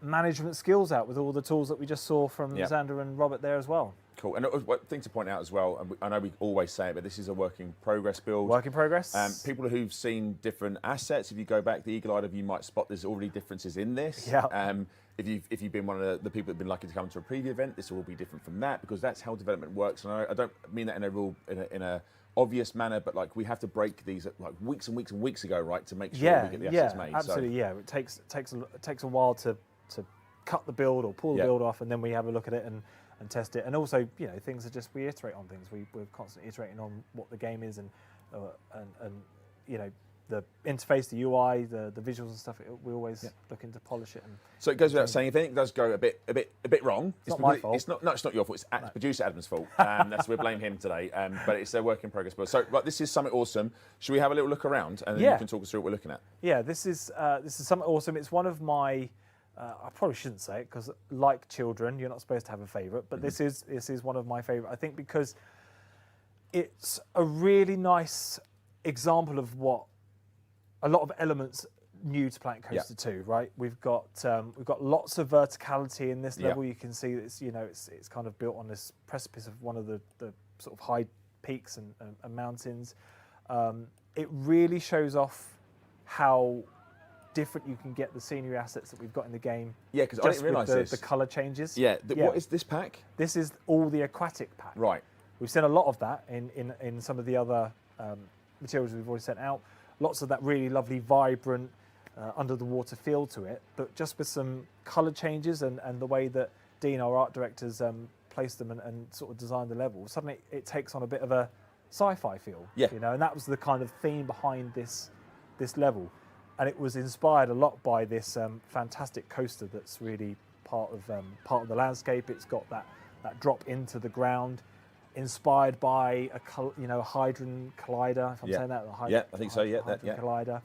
management skills out with all the tools that we just saw from Xander and Robert there as well. Cool. And one thing to point out as well, and I know we always say it, but this is a work in progress build. Work in progress. People who've seen different assets, if you go back, the eagle-eyed of you might spot there's already differences in this. Yeah. If you've been one of the people that've been lucky to come to a preview event, this will be different from that because that's how development works. And I don't mean that in a obvious manner, but like we have to break these like weeks and weeks and weeks ago, right, to make sure we get the assets made. Absolutely. Yeah, it takes a while to cut the build or pull the build off, and then we have a look at it and test it. And also, things are just we iterate on things. We're constantly iterating on what the game is and the interface, the UI, the visuals and stuff. We always looking to polish it. And so it goes without saying, if anything does go a bit wrong, it's not my fault. It's not your fault. It's producer Adam's fault. We blame him today. But it's a work in progress. So, this is Summit Awesome. Should we have a little look around and then you can talk us through what we're looking at? Yeah, this is Summit Awesome. It's one of my. I probably shouldn't say it because, like children, you're not supposed to have a favourite. But this is one of my favourite. I think because it's a really nice example of what a lot of elements new to Planet Coaster 2. Right, we've got lots of verticality in this level. You can see that it's kind of built on this precipice of one of the sort of high peaks and mountains. It really shows off how different you can get the scenery assets that we've got in the game. Yeah, because I didn't realise this. The colour changes. Yeah. What is this pack? This is all the aquatic pack. Right. We've seen a lot of that in some of the other materials we've already sent out. Lots of that really lovely, vibrant, under the water feel to it, but just with some colour changes and the way that Dean, our art directors, placed them and sort of designed the level. Suddenly it takes on a bit of a sci-fi feel. Yeah. And that was the kind of theme behind this level. And it was inspired a lot by this fantastic coaster that's really part of the landscape. It's got that drop into the ground, inspired by a Hydron Collider. If I'm saying that, I think so. Yeah, Collider.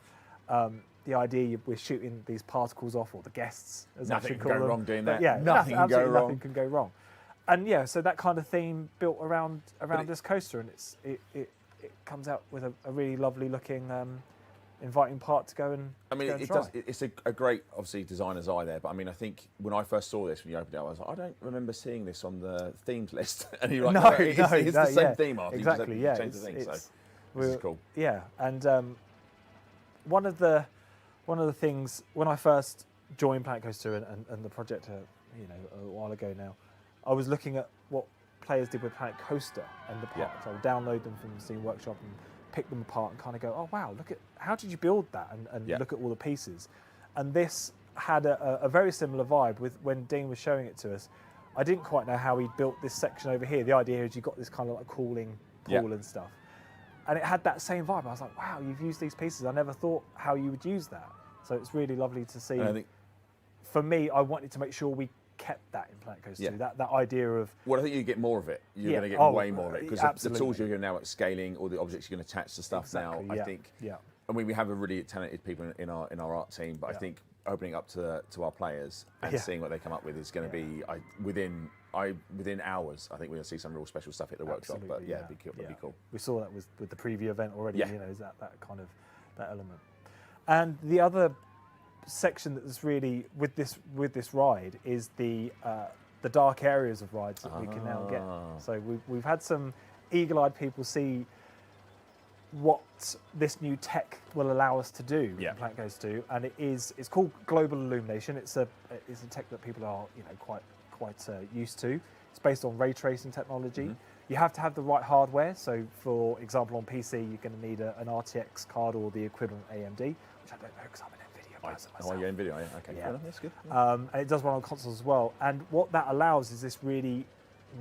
The idea we're shooting these particles off, or the guests, as nothing I should can call go them. wrong doing that. But yeah, nothing can go wrong. Nothing can go wrong. And so that kind of theme built around this coaster, and it comes out with a really lovely looking. Inviting part to go and it's a great, obviously, designer's eye there. But I mean, I think when I first saw this, when you opened it up, I was like, I don't remember seeing this on the themes list. And you're like, it's the same theme, Arthur. Exactly, you just change the thing. So this is cool. Yeah, and one of the things when I first joined Planet Coaster and the project, a while ago now, I was looking at what players did with Planet Coaster and the parts. I would download them from the Steam Workshop and pick them apart and kind of go, oh wow, look at how did you build that, and look at all the pieces. And this had a very similar vibe with when Dean was showing it to us. I didn't quite know how he built this section over here. The idea is you've got this kind of like cooling pool and stuff, and it had that same vibe. I was like, wow, you've used these pieces. I never thought how you would use that. So it's really lovely to see. For me, I wanted to make sure we kept that in Planet Coaster 2, that idea of... Well, I think you get more of it. You're going to get way more of it. Because the tools you're now at scaling, all the objects you're going to attach to stuff now, I think... Yeah. I mean, we have a really talented people in our art team, but I think opening up to our players and seeing what they come up with is going to be... Within hours, I think we're going to see some real special stuff at the workshop. But it'd be cool. We saw that with the preview event already, is that kind of that element. And the other section that's really with this ride is the dark areas of rides that we can now get. So we've had some eagle-eyed people see what this new tech will allow us to do in Planet Coaster 2, and it's called global illumination. It's a tech that people are quite quite used to. It's based on ray tracing technology. Mm-hmm. You have to have the right hardware. So, for example, on PC, you're going to need an RTX card or the equivalent AMD, which I don't know because I'm an NVIDIA person myself. Oh, you're NVIDIA, yeah. Okay, Yeah. that's good. And it does run on consoles as well. And what that allows is this really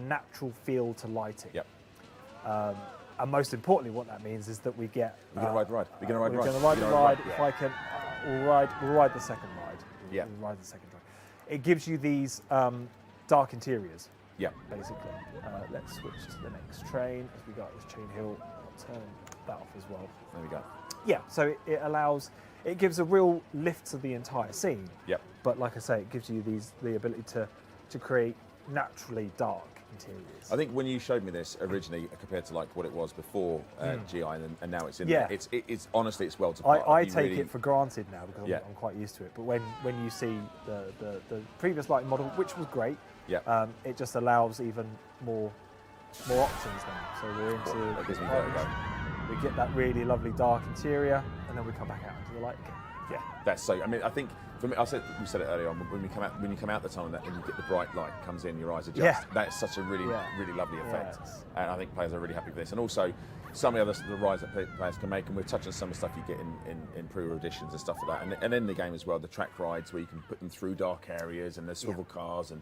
natural feel to lighting. Yep. And most importantly, what that means is that we get. We're going to ride the ride. We're going to ride the We're ride. going to ride the We're gonna ride. yeah. If I can, we'll ride the second ride. Yeah. We'll ride the second ride. It gives you these dark interiors, Yeah. basically. Let's switch to the next train as we go up this chain hill. I'll turn that off as well. There we go. Yeah, so it gives a real lift to the entire scene. Yep. But like I say, it gives you the ability to create naturally dark interiors. I think when you showed me this originally, compared to like what it was before GI, and now it's in Yeah. there, it's honestly it's well to part. I You take really- it for granted now because Yeah. I'm quite used to it. But when you see the previous lighting model, which was great, Yeah. it just allows even more options now. So we're into That gives me vertigo. we get that really lovely dark interior, and then we come back out into the light again. Yeah, that's so. I mean, I think for me, we said it earlier on. When you come out the tunnel and you get the bright light comes in, your eyes adjust. Yeah. That's such a really Yeah. really lovely effect, Yes. and I think players are really happy with this. And also, some of the rides that players can make, and we're touching some of the stuff you get in pre-order editions and stuff like that, and in the game as well, the track rides where you can put them through dark areas and the swivel cars and.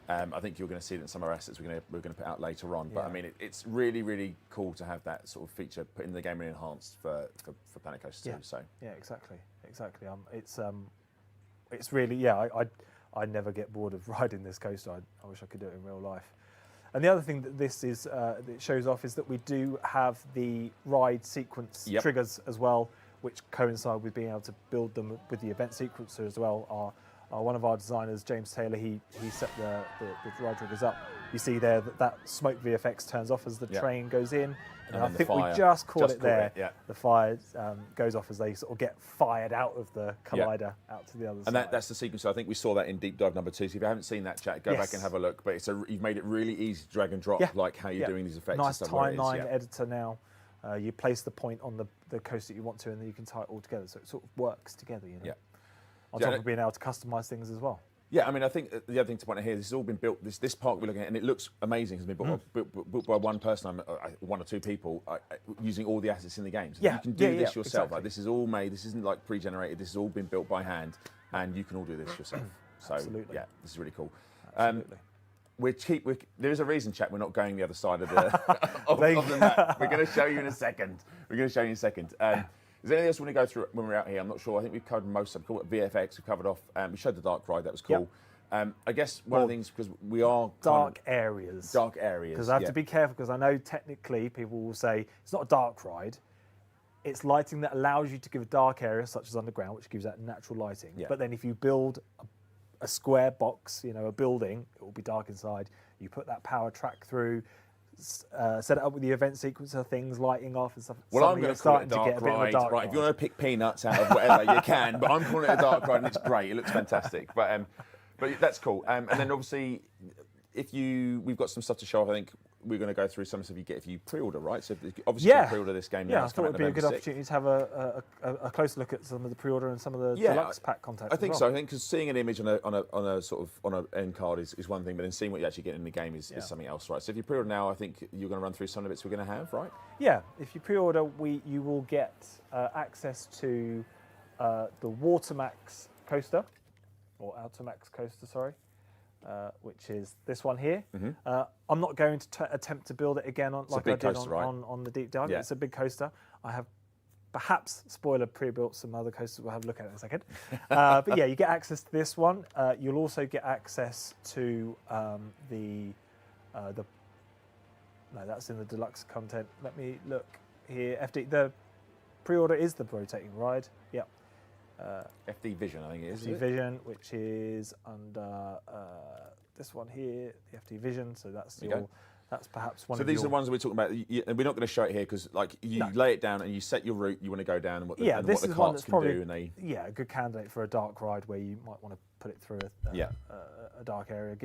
I think you're going to see that in some of our assets we're going to put out later on. But I mean, it's really, really cool to have that sort of feature put in the game and enhanced for Planet Coaster 2. Yeah. So Yeah, exactly. It's really I never get bored of riding this coaster. I wish I could do it in real life. And the other thing that this is that it shows off is that we do have the ride sequence Yep. triggers as well, which coincide with being able to build them with the event sequencer as well. One of our designers, James Taylor, he set the ride triggers up. You see there that smoke VFX turns off as the Yep. train goes in. And And I then the think we fire just caught just it caught there. it, yeah. The fire goes off as they sort of get fired out of the collider out to the other side. and that's the sequence. I think we saw that in Deep Dive number 2. So if you haven't seen that, chat, go back Yes. and have a look. But you've made it really easy to drag and drop, Yeah. like how you're Yeah. doing these effects. Nice and stuff where it is, timeline yeah. editor now. You place the point on the coaster that you want to, and then you can tie it all together. So it sort of works together, you know. Yeah. On Yeah, top of being able to customize things as well. Yeah, I mean, I think the other thing to point out here, this has all been built. This park we're looking at, and it looks amazing. It's been built by one person, one or two people, using all the assets in the games. Yeah, You can do yeah, this yeah, yourself. exactly. Like, this is all made. This isn't like pre-generated. This has all been built by hand, and you can all do this yourself. So Absolutely. yeah, this is really cool. Absolutely. There is a reason, chat. We're not going the other side of the of the map. We're going to show you in a second. Is there anything else we want to go through when we're out here? I'm not sure. I think we've covered most of them. VFX, we covered off. We showed the dark ride. That was cool. I guess one of the things, because we are Dark areas. dark areas. Because I have to be careful, because I know technically people will say it's not a dark ride. It's lighting that allows you to give a dark area, such as underground, which gives that natural lighting. Yeah. But then if you build a square box, a building, it will be dark inside. You put that power track through, set it up with the event sequencer, things lighting off and stuff. Well, I'm Suddenly going you're to call it a starting to dark get a bit of a ride. dark Right, if you ride. want to pick peanuts out of whatever, you can. But I'm calling it a dark ride, and it's great. It looks fantastic. But that's cool. And then obviously, we've got some stuff to show off. I think we're going to go through some stuff you get if you pre-order, right? So obviously, you can pre-order this game now. Yeah, I It's thought coming it would out be a good November 6th. opportunity to have a closer look at some of the pre-order and some of the deluxe pack content. I think as so. well. I think because seeing an image on a sort of on an end card is one thing, but then seeing what you actually get in the game is something else, right? So if you pre-order now, I think you're going to run through some of the bits we're going to have, right? Yeah, if you pre-order, you will get access to the Watermax coaster, or Automax coaster, sorry, which is this one here. I'm not going to attempt to build it again like I big did coaster, right? on the deep dive. Yeah. It's a big coaster. I have perhaps, spoiler, pre-built some other coasters. We'll have a look at it in a second. But yeah, you get access to this one. You'll also get access to no, that's in the deluxe content. Let me look here. The pre-order is the rotating ride. Yep. FD Vision, I think it is. FD Vision, which is under this one here, the FD Vision. So that's that's perhaps one. So these are the ones we're talking about, and we're not going to show it here because, like, you lay it down and you set your route you want to go down and what the, this what the is one carts that's can probably do, and they. a good candidate for a dark ride where you might want to put it through a dark area.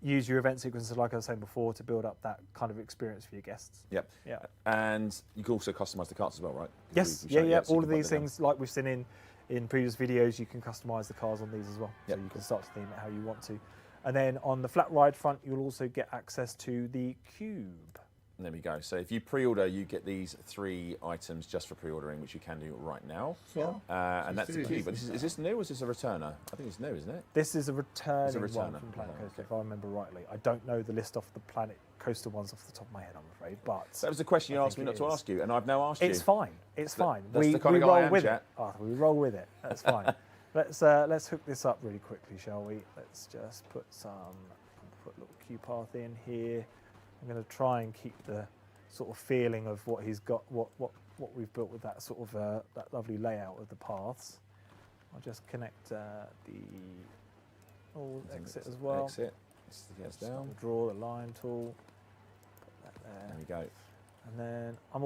Use your event sequencer, like I was saying before, to build up that kind of experience for your guests. Yep. Yeah. And you can also customise the carts as well, right? Yes. We've shown Yeah. so you All can of put these them down. things, like we've seen in previous videos, you can customise the cars on these as well. Yep. So you can start to theme it how you want to. And then on the flat ride front, you'll also get access to the cube. There we go. So if you pre-order, you get these 3 items just for pre-ordering, which you can do right now. So, And that's the cube. But is this new or is this a returner? I think it's new, isn't it? This is a returning one returner. from Planet Okay. Coaster, if I remember rightly. I don't know the list off the Planet Coaster ones off the top of my head, I'm afraid. But That was the question you I asked me think not it to is. ask you, and I've now asked you. It's fine. It's fine. That's We the kind of guy I roll am, with chat. it. Oh, we roll with it. That's fine. Let's hook this up really quickly, shall we? Let's just put a little cue path in here. I'm going to try and keep the sort of feeling of what he's got, what we've built with that sort of that lovely layout of the paths. I'll just connect the exit as well. Exit. Stick it down. Draw the line tool. Put that there. There we go. And then I'm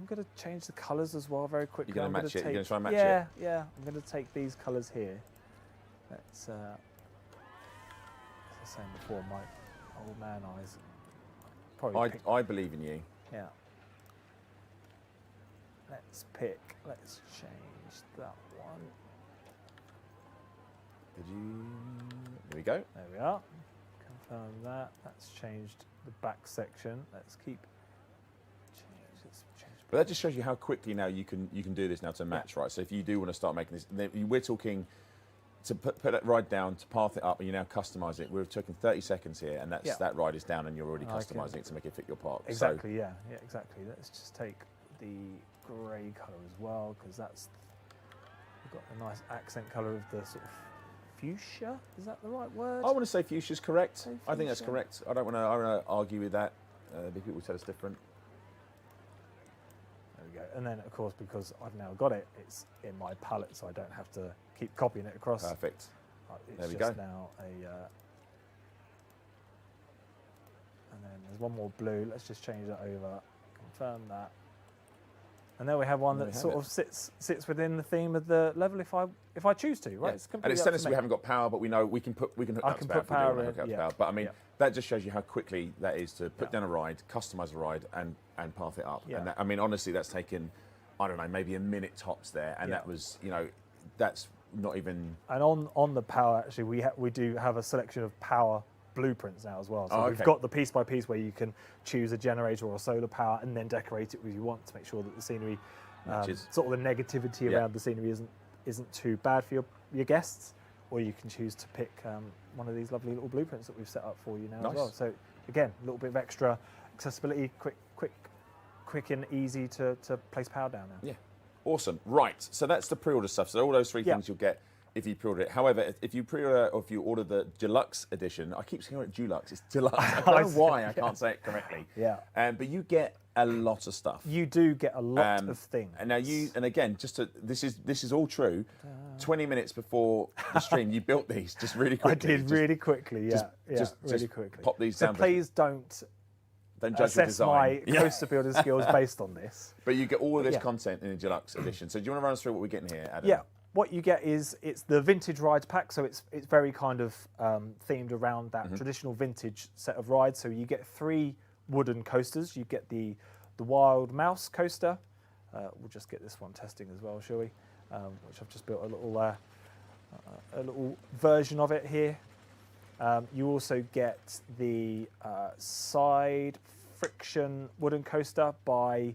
going to change the colours as well very quickly. You're going to I'm match it? You're going to try and match yeah, it? Yeah, I'm going to take these colours here. Let's, as I was saying before, my old man eyes. Probably pick, I believe in you. yeah. Let's change that one. There we go. There we are. Confirm that. That's changed the back section. Let's keep. But that just shows you how quickly now you can do this now to match, right? So if you do want to start making this, we're talking to put that ride down, to path it up, and you now customise it. We're talking 30 seconds here, and that ride is down, and you're already customising it to make it fit your park. Exactly. So, yeah, exactly. Let's just take the grey colour as well, because we've got the nice accent colour of the sort of fuchsia. Is that the right word? I want to say fuchsia's correct. I think that's correct. I don't want to argue with that. People will tell us different. There we go. And then, of course, because I've now got it, it's in my palette, so I don't have to keep copying it across. Perfect. It's there we just go. Now and then there's one more blue. Let's just change that over. Confirm that. And there we have one that sort of sits within the theme of the level if I choose to, right? Yeah. It's and it's telling us we haven't got power, but we know we can hook up to power. But I mean, that just shows you how quickly that is to put down a ride, customise a ride, and path it up. Yeah. And that, I mean, honestly, that's taken, I don't know, maybe a minute tops there, and that was, that's not even. And on the power, actually, we do have a selection of power blueprints now as well. So we've okay. got the piece by piece where you can choose a generator or a solar power and then decorate it as you want to make sure that the scenery, sort of the negativity around the scenery isn't too bad for your guests. Or you can choose to pick one of these lovely little blueprints that we've set up for you now as well. So again, a little bit of extra accessibility, quick and easy to place power down now. Yeah, awesome. Right, so that's the pre-order stuff. So all those 3 things you'll get if you pre-order it. However, if you pre-order or if you order the deluxe edition, I keep saying it Dulux, it's deluxe. I don't know why I can't say it correctly. Yeah. But you get a lot of stuff. You do get a lot of things. And now again, this is all true. 20 minutes before the stream, you built these just really quickly. I did really quickly, just quickly. Pop these so down. Please don't judge assess my design. coaster building skills based on this. But you get all of this content in the deluxe edition. So do you want to run us through what we're getting here, Adam? Yeah. What you get is it's the vintage rides pack, so it's very kind of themed around that traditional vintage set of rides. So you get 3 wooden coasters. You get the Wild Mouse coaster. We'll just get this one testing as well, shall we? Which I've just built a little version of it here. You also get the side friction wooden coaster by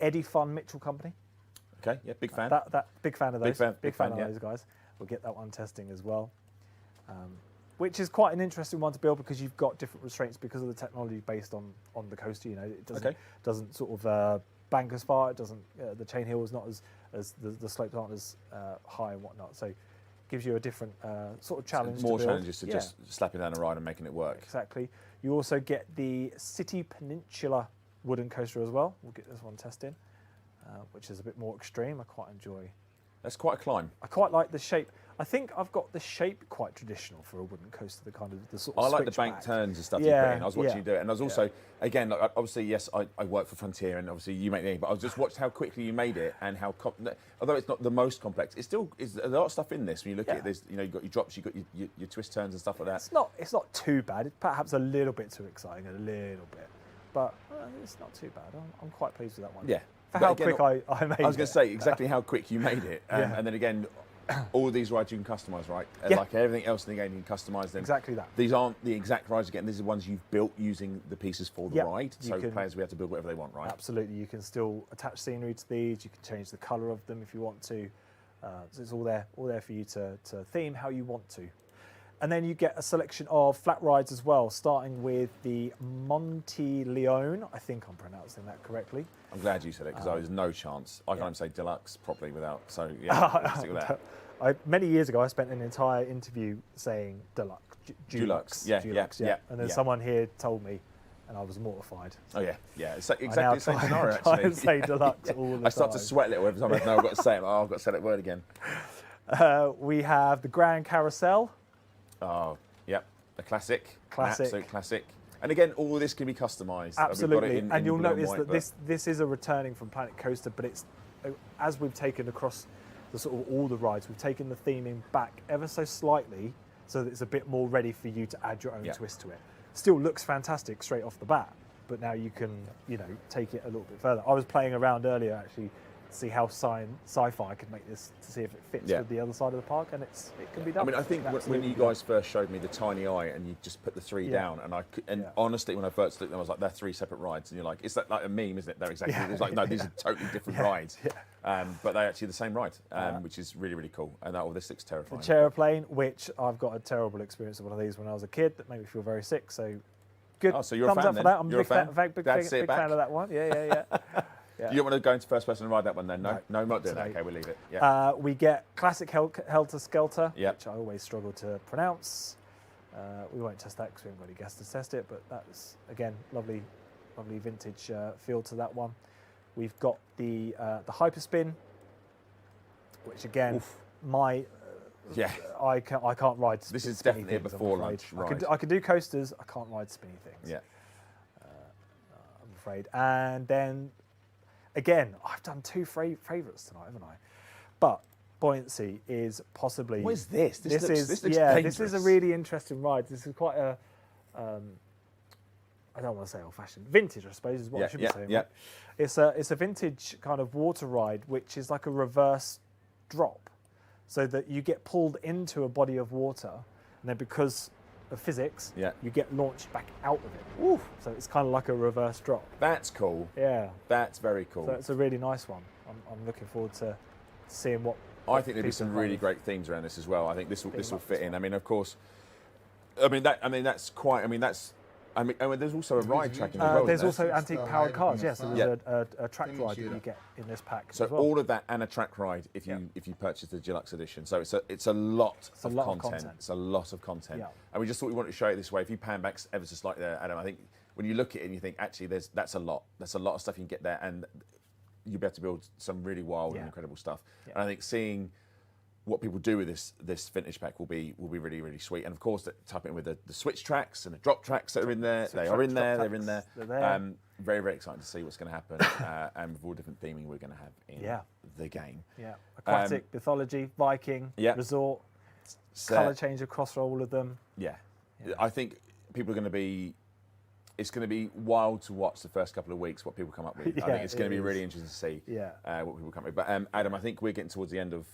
Eddie Fun Mitchell Company. Okay, yeah, big fan. Big fan of those. Big fan of yeah. those guys. We'll get that one testing as well. Which is quite an interesting one to build because you've got different restraints because of the technology based on the coaster. It doesn't sort of bank as far. It doesn't. The chain hill is not as the slopes aren't as high and whatnot. So gives you a different sort of challenge. More to build. challenges to just slapping down a ride and making it work. Exactly. You also get the City Peninsula wooden coaster as well. We'll get this one testing. Which is a bit more extreme. I quite enjoy. That's quite a climb. I quite like the shape. I think I've got the shape quite traditional for a wooden coaster. The sort of. I like the bank turns and stuff you put in. I was watching you do it, and I was also again, like, obviously, yes, I work for Frontier, and obviously you make the. But I just watched how quickly you made it, and how although it's not the most complex, it's still there's a lot of stuff in this. When you look at it, there's you've got your drops, you've got your twist turns and stuff like that. It's not too bad. It's perhaps a little bit too exciting, a little bit, but it's not too bad. I'm quite pleased with that one. Yeah. For how quick I made it. I was going to say exactly how quick you made it. And then again, all of these rides you can customise, right? Yeah. Like everything else in the game, you can customise them. Exactly that. These aren't the exact rides again. These are ones you've built using the pieces for the Yep. ride. You So can- players will be able to build whatever they want, right? Absolutely, you can still attach scenery to these. You can change the colour of them if you want to. So it's all there for you to theme how you want to. And then you get a selection of flat rides as well, starting with the Monte Leone. I think I'm pronouncing that correctly. I'm glad you said it because there's no chance. I can't even say deluxe properly without. So yeah, let's stick with that. Many years ago, I spent an entire interview saying deluxe. Dulux, yeah, Dulux, yeah. And then yeah. someone here told me, and I was mortified. Oh yeah. It's I now exactly the same try scenario try actually. and say deluxe all the I start to time. sweat a little every time I know I've got to say it. Oh, I've got to say that word again. We have the Grand Carousel. Oh, yep, a classic, Classic. an absolute classic. And again, all of this can be customised. Absolutely, and you'll blue notice white, that but- this is a returning from Planet Coaster, but it's as we've taken across the sort of all the rides, we've taken the theming back ever so slightly, so that it's a bit more ready for you to add your own Yeah. twist to it. Still looks fantastic straight off the bat, but now you can take it a little bit further. I was playing around earlier actually to see how sci-fi could make this, to see if it fits Yeah. with the other side of the park, and it can be done. I mean, I think when Absolutely you done. guys first showed me the tiny eye and you just put the three Yeah. down, and Yeah. honestly, when I first looked at them, I was like, they're three separate rides, and you're like, it's like a meme, isn't it? They're exactly. Yeah. It's like no, these are totally different rides, Yeah. but they're actually the same ride, which is really really cool. And this looks terrifying. The Chairplane, which I've got a terrible experience of one of these when I was a kid that made me feel very sick. So good. Oh, so you're a thumbs fan up for then? that. I'm You're a big fan. fan? Big Glad to see it fan back. of that one. Yeah. You don't want to go into first person and ride that one then? No, I'm not doing that. No. Okay, we'll leave it. Yeah. We get classic Helter Skelter, Yep. which I always struggle to pronounce. We won't test that because we haven't got any guests to test it, but that's again lovely vintage feel to that one. We've got the Hyperspin, which again Yeah. I can't ride. This is spinny definitely a things, I'm before afraid. lunch ride. I could do coasters. I can't ride spinny things. Yeah. I'm afraid. And then again, I've done two favourites tonight, haven't I? But buoyancy is possibly. What is this? This looks This is dangerous. a really interesting ride. This is quite a. I don't want to say old-fashioned, vintage, I suppose, is what I should be saying. Yeah. Right? It's a vintage kind of water ride, which is like a reverse drop, so that you get pulled into a body of water, and then because of physics, Yeah. you get launched back out of it. Oof. So it's kind of like a reverse drop. That's cool. Yeah. That's very cool. So it's a really nice one. I'm looking forward to seeing what. I think there'll be people some kind really of- great themes around this as well. I think this will up fit as in. well. I mean, of course. That's quite. There's also a ride tracking as well. There's isn't also there? antique powered cars. Yes, so Yeah. there's a track ride that you get in this pack. So as well. all of that and a track ride if you purchase the deluxe edition. So it's a lot of lot of content. content. It's a lot of content. Yeah. And we just thought we wanted to show it this way. If you pan back ever so slightly there, Adam, I think when you look at it and you think actually that's a lot. That's a lot of stuff you can get there, and you'll be able to build some really wild and incredible stuff. Yeah. And I think seeing what people do with this vintage pack will be really really sweet. And of course, type in with the switch tracks and the drop tracks that are in there. They are in there. They're in there. They're there. Very very exciting to see what's going to happen, and with all different theming we're going to have in the game. Yeah, aquatic, mythology, Viking, yeah. resort, So, colour change across all of them. Yeah. I think people are going to be. It's going to be wild to watch the first couple of weeks what people come up with. I Yeah, think it's going to be it really is. interesting to see Yeah. what people come up with. But Adam, I think we're getting towards the end of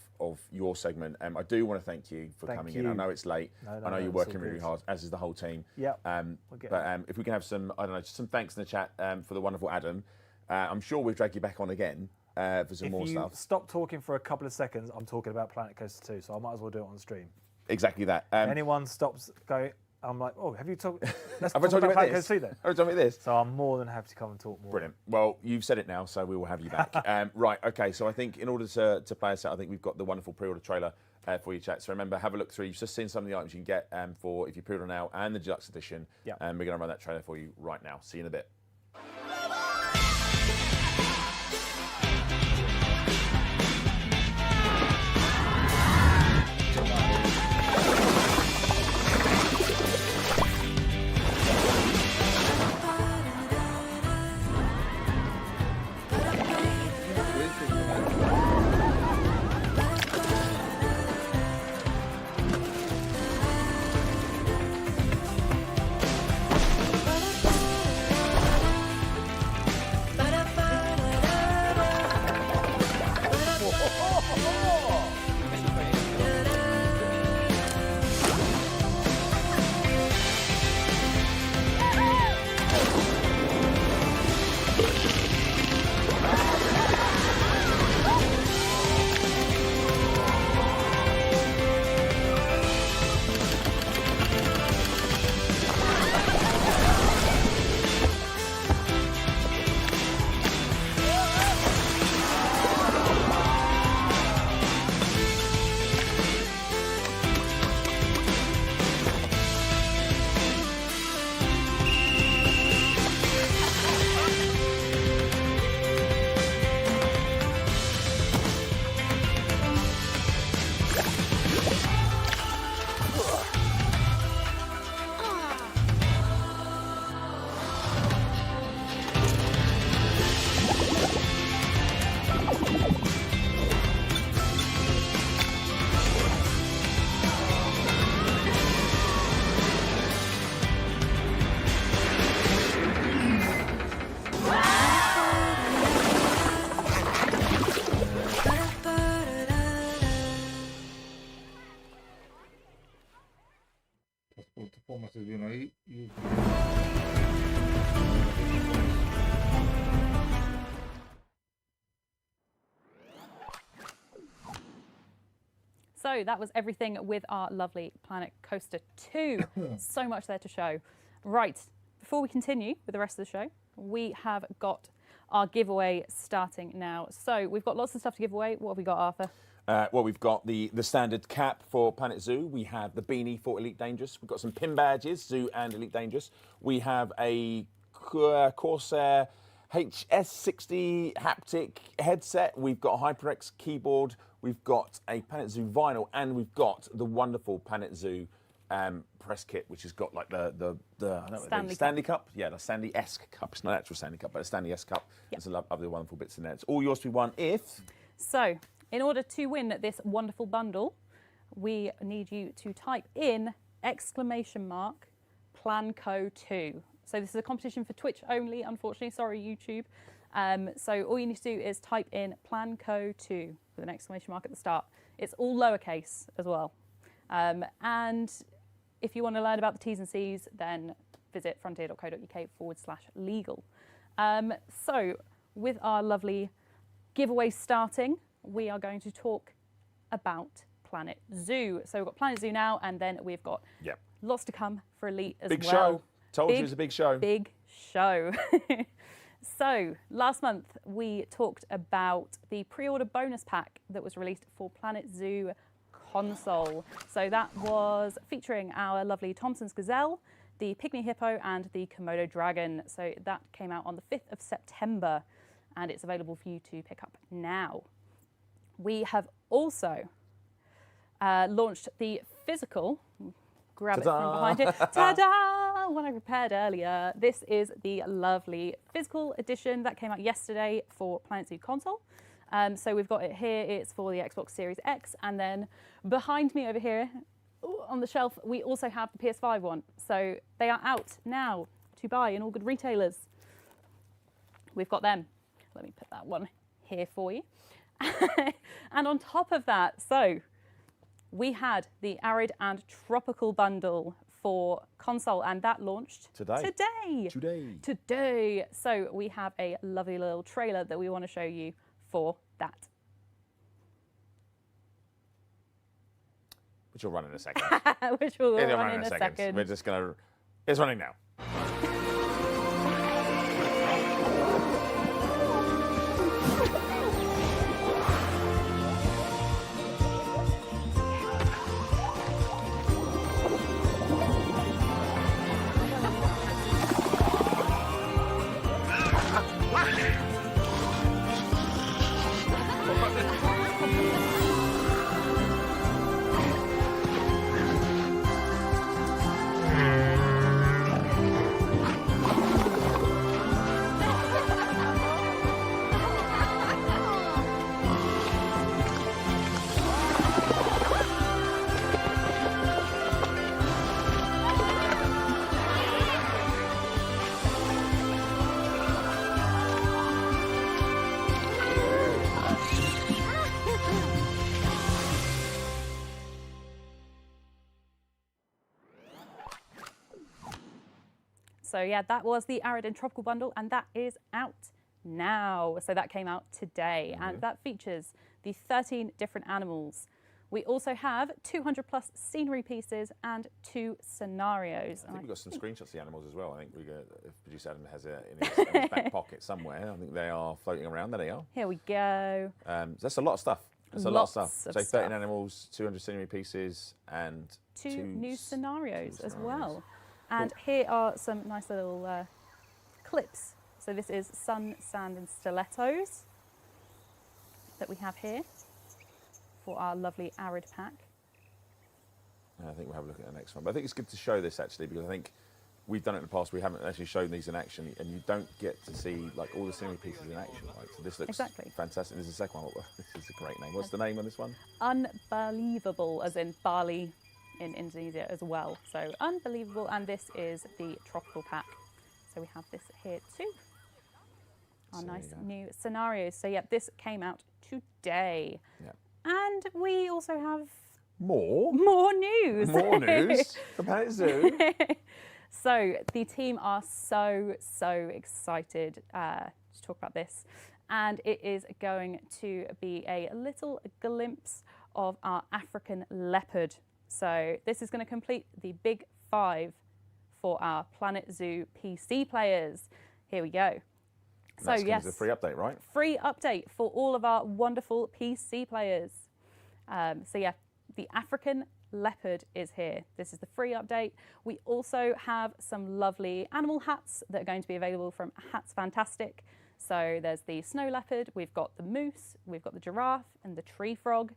your segment. I do want to thank you for Thank coming in. I you. know it's late. No, I know no, you're it's working all really good. hard, as is the whole team. Yeah. But get there. if we can have some, I don't know, just some thanks in the chat for the wonderful Adam. I'm sure we'll drag you back on again for some If more you stuff. stop talking for a couple of seconds, I'm talking about Planet Coaster 2, so I might as well do it on stream. Exactly that. Anyone stops going, I'm like, oh, have you talked? Let's Have talk I told you about about Planet this? Coaster 2 then. Have I told you this? So I'm more than happy to come and talk more. Brilliant. Well, you've said it now, so we will have you back. Right, okay, so I think in order to play us out, I think we've got the wonderful pre-order trailer for you, chat. So remember, have a look through. You've just seen some of the items you can get for if you pre-order now and the deluxe edition. Yeah. And we're going to run that trailer for you right now. See you in a bit. So that was everything with our lovely Planet Coaster 2. So much there to show. Right, before we continue with the rest of the show, we have got our giveaway starting now. So we've got lots of stuff to give away. What have we got, Arthur? Well, we've got the standard cap for Planet Zoo. We have the beanie for Elite Dangerous. We've got some pin badges, Zoo and Elite Dangerous. We have a Corsair HS60 haptic headset. We've got a HyperX keyboard. We've got a Planet Zoo vinyl, and we've got the wonderful Planet Zoo press kit, which has got like the Stanley cup. Yeah, the Stanley-esque cup. It's not an actual Stanley cup, but a Stanley-esque cup. There's a lot of other wonderful bits in there. It's all yours to be won if... So, in order to win this wonderful bundle, we need you to type in !PlanCo2. So this is a competition for Twitch only, unfortunately. Sorry, YouTube. So all you need to do is type in !PlanCo2 with an exclamation mark at the start. It's all lowercase as well. And if you want to learn about the T's and C's, then visit frontier.co.uk/legal. So with our lovely giveaway starting, we are going to talk about Planet Zoo. So we've got Planet Zoo now, and then we've got lots to come for Elite as well. Big show. Told you it was a big show. Big show. So last month we talked about the pre-order bonus pack that was released for Planet Zoo console. So that was featuring our lovely Thompson's Gazelle, the Pygmy Hippo, and the Komodo Dragon. So that came out on the 5th of September, and it's available for you to pick up now. We have also launched the physical, grab it from behind here, ta-da, one I prepared earlier. This is the lovely physical edition that came out yesterday for Planet Zoo console. So we've got it here, it's for the Xbox Series X, and then behind me over here on the shelf, we also have the PS5 one. So they are out now to buy in all good retailers. We've got them. Let me put that one here for you. And on top of that, so we had the Arid and Tropical bundle for console, and that launched today. So we have a lovely little trailer that we want to show you for that. Which will run in a second. Which will run in a second. We're just going to... It's running now. So yeah, that was the Arid and Tropical bundle, and that is out now. So that came out today, and that features the 13 different animals. We also have 200 plus scenery pieces and 2 scenarios. I think we've got some screenshots of the animals as well. I think if producer Adam has it in his back pocket somewhere. I think they are floating around. There they are. Here we go. That's a lot of stuff. That's a lot of stuff. So 13 animals, 200 scenery pieces, and 2 new scenarios as well. And here are some nice little clips. So this is Sun, Sand and Stilettos that we have here for our lovely Arid pack. I think we'll have a look at the next one. But I think it's good to show this actually, because I think we've done it in the past. We haven't actually shown these in action, and you don't get to see like all the scenery pieces in action. Right? So this looks fantastic. This is the second one. This is a great name. What's the name on this one? Unbelievable, as in Bali in Indonesia as well. So unbelievable, and this is the tropical pack. So we have this here too. Our nice new scenarios. So yeah, this came out today. Yeah. And we also have more news. More news from Planet Zoo. So the team are so excited to talk about this, and it is going to be a little glimpse of our African leopard. So this is going to complete the big 5 for our Planet Zoo PC players. Here we go. And that's yes, a free update, right? Free update for all of our wonderful PC players. So yeah, the African leopard is here. This is the free update. We also have some lovely animal hats that are going to be available from Hats Fantastic. So there's the snow leopard, we've got the moose, we've got the giraffe and the tree frog.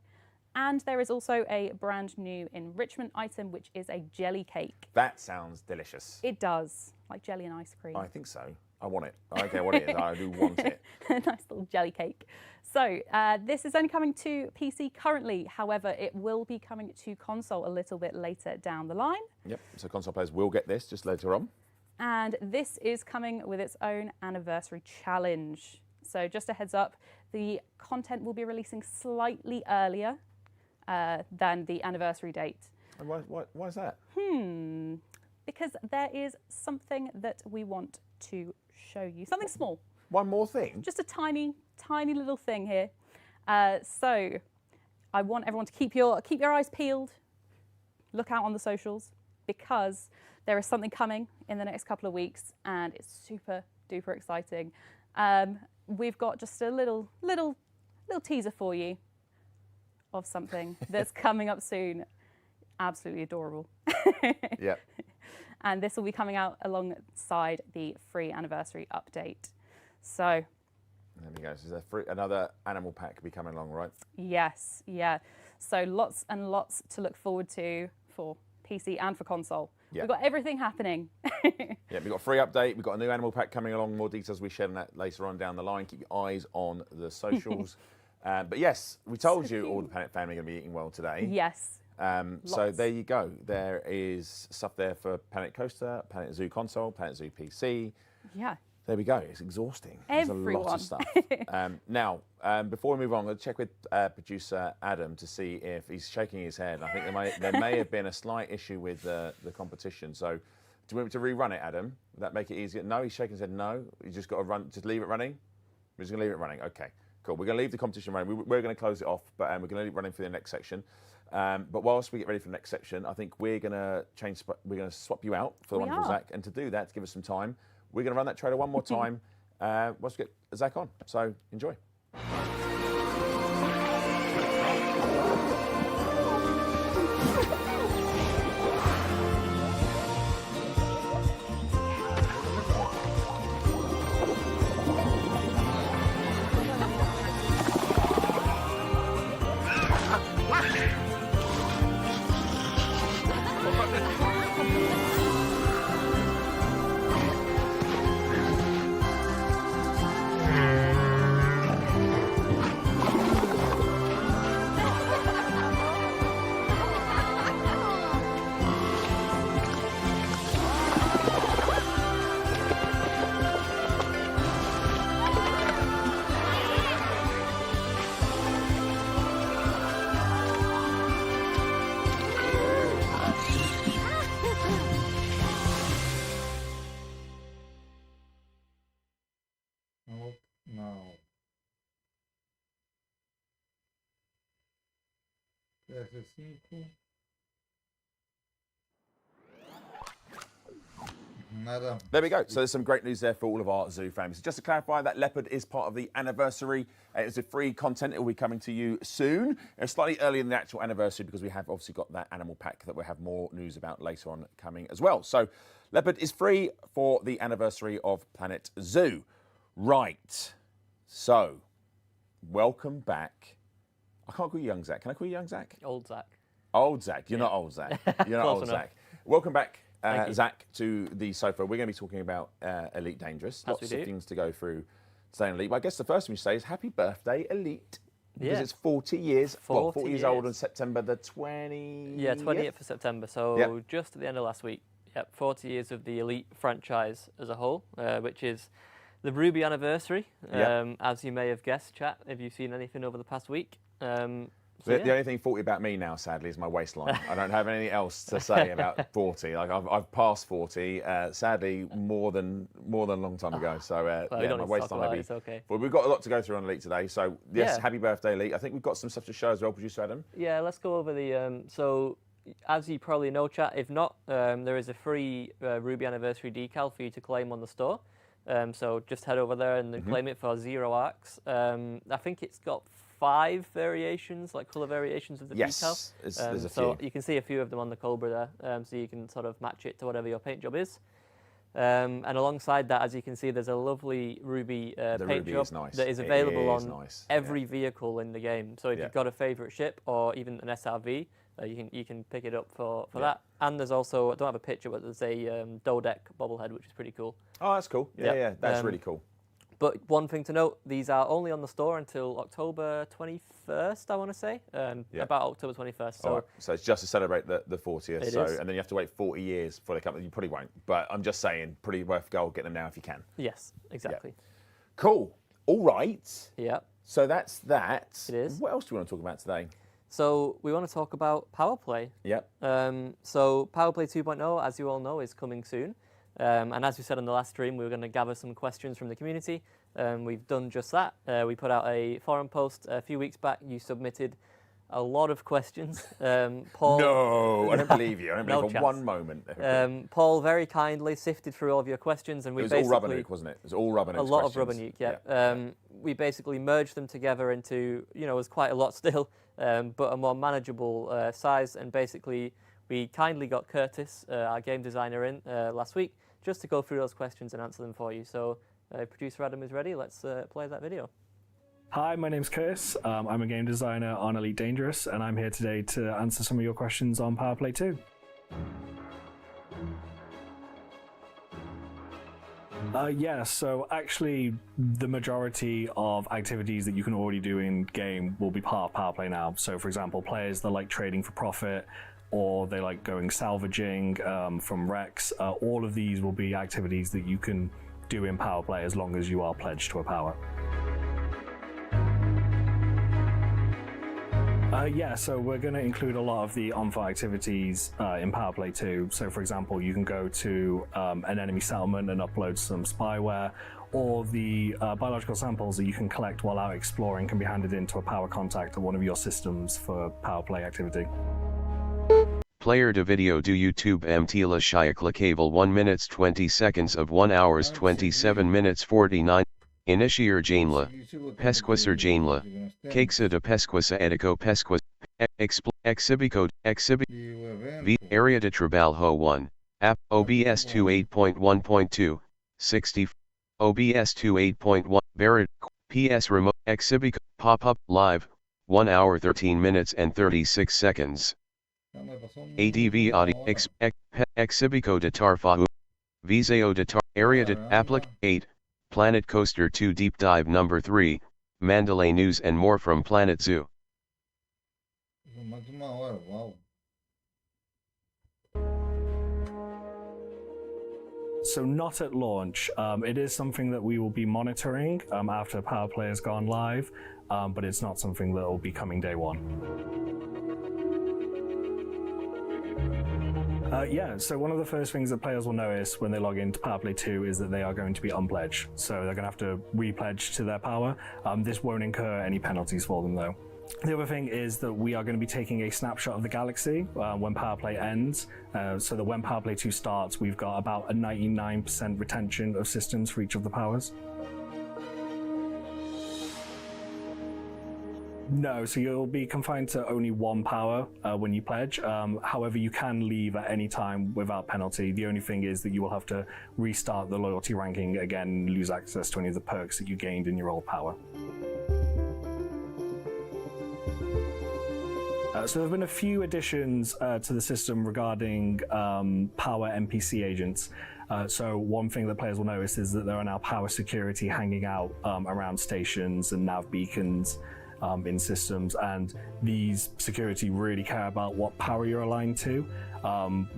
And there is also a brand new enrichment item, which is a jelly cake. That sounds delicious. It does, like jelly and ice cream. I think so. I want it. I don't care what it is, I do want it. Nice little jelly cake. So this is only coming to PC currently. However, it will be coming to console a little bit later down the line. Yep, so console players will get this just later on. And this is coming with its own anniversary challenge. So just a heads up, the content will be releasing slightly earlier than the anniversary date. And why is that? Because there is something that we want to show you. Something small. One more thing? Just a tiny, tiny little thing here. So I want everyone to keep your eyes peeled. Look out on the socials because there is something coming in the next couple of weeks and it's super duper exciting. We've got just a little teaser for you of something that's coming up soon. Absolutely adorable. Yep. And this will be coming out alongside the free anniversary update. So there we go. So there's another animal pack be coming along, right? Yes, yeah. So lots and lots to look forward to for PC and for console. Yep. We've got everything happening. Yeah, we've got a free update. We've got a new animal pack coming along. More details we share on that later on down the line. Keep your eyes on the socials. But yes, we told you all the Planet family are going to be eating well today. Yes. So there you go. There is stuff there for Planet Coaster, Planet Zoo console, Planet Zoo PC. Yeah. There we go. It's exhausting. Everyone. There's a lot of stuff. Now, before we move on, I'm going to check with producer Adam to see if he's shaking his head. I think there may have been a slight issue with the competition. So do you want me to rerun it, Adam? Would that make it easier? No, he's shaking his head no. You just got to run, just leave it running? We're just going to leave it running. Okay, cool. We're going to leave the competition running. We're going to close it off, but we're going to leave it running for the next section. But whilst we get ready for the next section, I think we're going to swap you out for the one for Zach. And to do that, to give us some time, we're going to run that trailer one more time once we get Zach on. So enjoy. Não. PS5. Nada. There we go. So there's some great news there for all of our zoo families. Just to clarify, that leopard is part of the anniversary. It's a free content. It will be coming to you soon. It's slightly earlier than the actual anniversary because we have obviously got that animal pack that we'll have more news about later on coming as well. So leopard is free for the anniversary of Planet Zoo. Right. So, welcome back. I can't call you young Zach. Can I call you young Zach? Old Zach. Old Zach. You're not old Zach. You're not old Zach. Welcome back, Zach, to the sofa. We're going to be talking about Elite Dangerous. Lots of things to go through today in Elite. But I guess the first thing we say is happy birthday, Elite. Because it's 40 years. 40 years old on September the 20th. Yeah, 20th of September. So just at the end of last week. Yep, 40 years of the Elite franchise as a whole, which is the Ruby anniversary, as you may have guessed, chat, if you've seen anything over the past week. The only thing faulty about me now, sadly, is my waistline. I don't have anything else to say about 40. Like I've passed 40, sadly, more than a long time ago. So well, my waistline will be. It's okay. Well, we've got a lot to go through on Elite today. So yes, Yeah. happy birthday, Elite. I think we've got some stuff to show as well, producer Adam. Yeah, let's go over the. So, as you probably know, chat. If not, there is a free Ruby anniversary decal for you to claim on the store. So just head over there and then claim it for 0 arcs. I think it's got 5 variations, like colour variations of the decal. Yes, there's a so few. you can see a few of them on the Cobra there, so you can sort of match it to whatever your paint job is. And alongside that, as you can see, there's a lovely Ruby paint Ruby job is nice. that is available It is on nice. every vehicle in the game. So if Yeah. you've got a favourite ship or even an SRV, you can pick it up for that. And there's also, I don't have a picture, but there's a Dodec bobblehead, which is pretty cool. Oh, that's cool. Yeah, that's really cool. But one thing to note, these are only on the store until October 21st, I want to say. About October 21st. So, All right. So it's just to celebrate the 40th. It so is. and then you have to wait 40 years before they come. You probably won't, but I'm just saying, pretty worth go. Get them now if you can. yes, exactly. Cool. All right. Yeah. So that's that. It is. What else do you want to talk about today? So we want to talk about Power Play. Yep. So Power Play 2.0, as you all know, is coming soon. And as we said on the last stream, we were going to gather some questions from the community. We've done just that. We put out a forum post a few weeks back. You submitted a lot of questions. Paul, No, I don't believe you. I don't No believe for chance. one moment. Paul very kindly sifted through all of your questions, and we it was all basically Rubbernuke, wasn't it? It was all Rubbernuke. a lot of Rubbernuke. Yeah. We basically merged them together into, it was quite a lot still, but a more manageable size. And basically, we kindly got Curtis, our game designer, in last week just to go through those questions and answer them for you. So, producer Adam is ready. Let's play that video. Hi, my name's Chris. I'm a game designer on Elite Dangerous, and I'm here today to answer some of your questions on Power Play 2. So actually the majority of activities that you can already do in game will be part of Power Play now. So for example, players that like trading for profit, or they like going salvaging from wrecks, all of these will be activities that you can do in Power Play as long as you are pledged to a power. So we're going to include a lot of the on-foot activities in Power Play 2. So for example, you can go to an enemy settlement and upload some spyware, or the biological samples that you can collect while out exploring can be handed into a power contact at one of your systems for Power Play activity. Player de video do YouTube mtila shayakla cable 1 minutes 20 seconds of 1 hours 27 minutes 49. Initiar Janela, Pesquisar Janela, Cakexa de Pesquisa Edico Pesquisa, Exhibico, V, Area de Trabalho 1, App, OBS 28.1.2, 60, OBS 28.1, Barrett, PS Remote, Exhibico, Pop-up, Live, 1 hour 13 minutes and 36 seconds. ADV Audio, Exhibico de Tarfa, Viseo de Tar, Area de, Applic, 8. Planet Coaster 2 Deep Dive Number 3, Mandalay News and more from Planet Zoo. Mais de 1 hora, uau. So not at launch. It is something that we will be monitoring after Power Play has gone live, but it's not something that will be coming day one. So one of the first things that players will notice when they log into Power Play 2 is that they are going to be unpledged. So they're going to have to re-pledge to their power. This won't incur any penalties for them though. The other thing is that we are going to be taking a snapshot of the galaxy when Power Play ends. So that when Power Play 2 starts, we've got about a 99% retention of systems for each of the powers. No, so you'll be confined to only one power when you pledge. However, you can leave at any time without penalty. The only thing is that you will have to restart the loyalty ranking again and lose access to any of the perks that you gained in your old power. So there have been a few additions to the system regarding power NPC agents. So one thing that players will notice is that there are now power security hanging out around stations and nav beacons in systems, and these security really care about what power you're aligned to,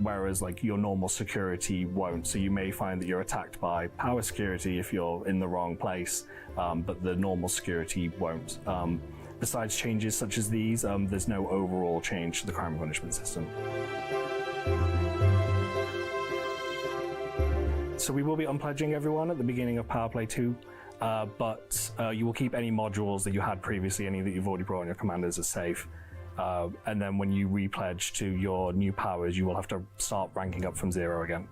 whereas like your normal security won't. So you may find that you're attacked by power security if you're in the wrong place, but the normal security won't. besides changes such as these, there's no overall change to the crime and punishment system. So we will be unpledging everyone at the beginning of Power Play 2, but you will keep any modules that you had previously, any that you've already brought on your commanders as safe. And then when you repledge to your new powers, you will have to start ranking up from 0 again.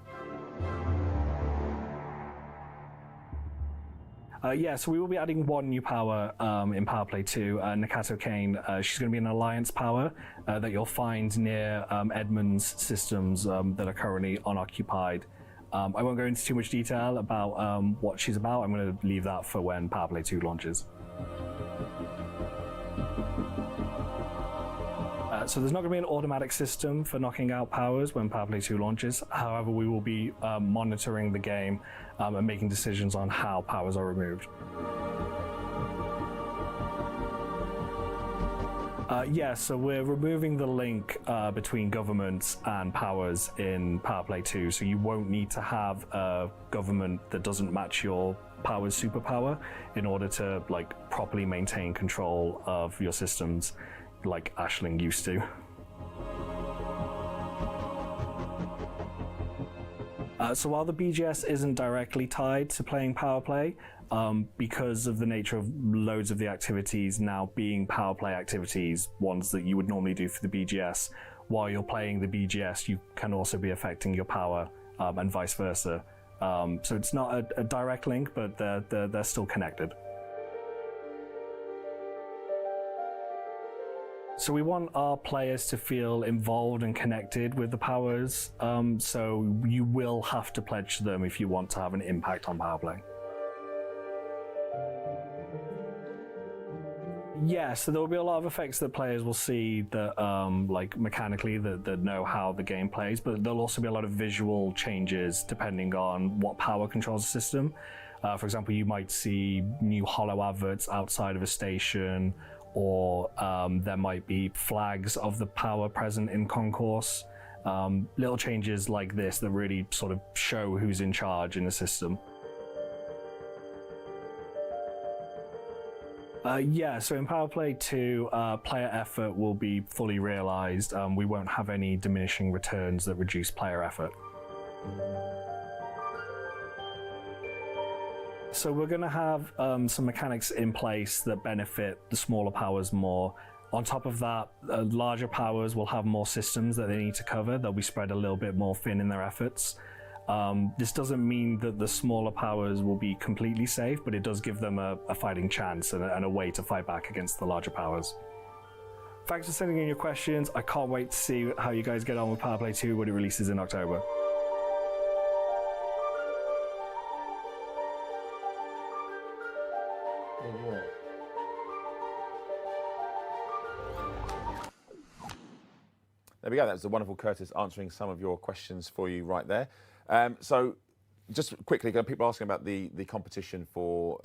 So we will be adding one new power in Power Play 2, Nakato Kane. She's going to be an alliance power that you'll find near Edmund's systems that are currently unoccupied. I won't go into too much detail about what she's about. I'm going to leave that for when Power Play 2 launches. So there's not going to be an automatic system for knocking out powers when Power Play 2 launches. However, we will be monitoring the game and making decisions on how powers are removed. So we're removing the link between governments and powers in Power Play 2, so you won't need to have a government that doesn't match your power's superpower in order to properly maintain control of your systems like Aisling used to. So while the BGS isn't directly tied to playing Power Play, because of the nature of loads of the activities now being Power Play activities, ones that you would normally do for the BGS, while you're playing the BGS, you can also be affecting your power and vice versa. So it's not a direct link, but they're still connected. So we want our players to feel involved and connected with the powers, so you will have to pledge to them if you want to have an impact on Power Play. So there will be a lot of effects that players will see that, mechanically, that know how the game plays, but there'll also be a lot of visual changes depending on what power controls the system. For example, you might see new holo adverts outside of a station, or there might be flags of the power present in concourse. Little changes like this that really sort of show who's in charge in the system. So in Power Play 2, player effort will be fully realized. We won't have any diminishing returns that reduce player effort. So we're going to have some mechanics in place that benefit the smaller powers more. On top of that, larger powers will have more systems that they need to cover. They'll be spread a little bit more thin in their efforts. This doesn't mean that the smaller powers will be completely safe, but it does give them a fighting chance and a way to fight back against the larger powers. Thanks for sending in your questions. I can't wait to see how you guys get on with Power Play 2 when it releases in October. There we go. That was the wonderful Curtis answering some of your questions for you right there. So just quickly, people asking about the competition for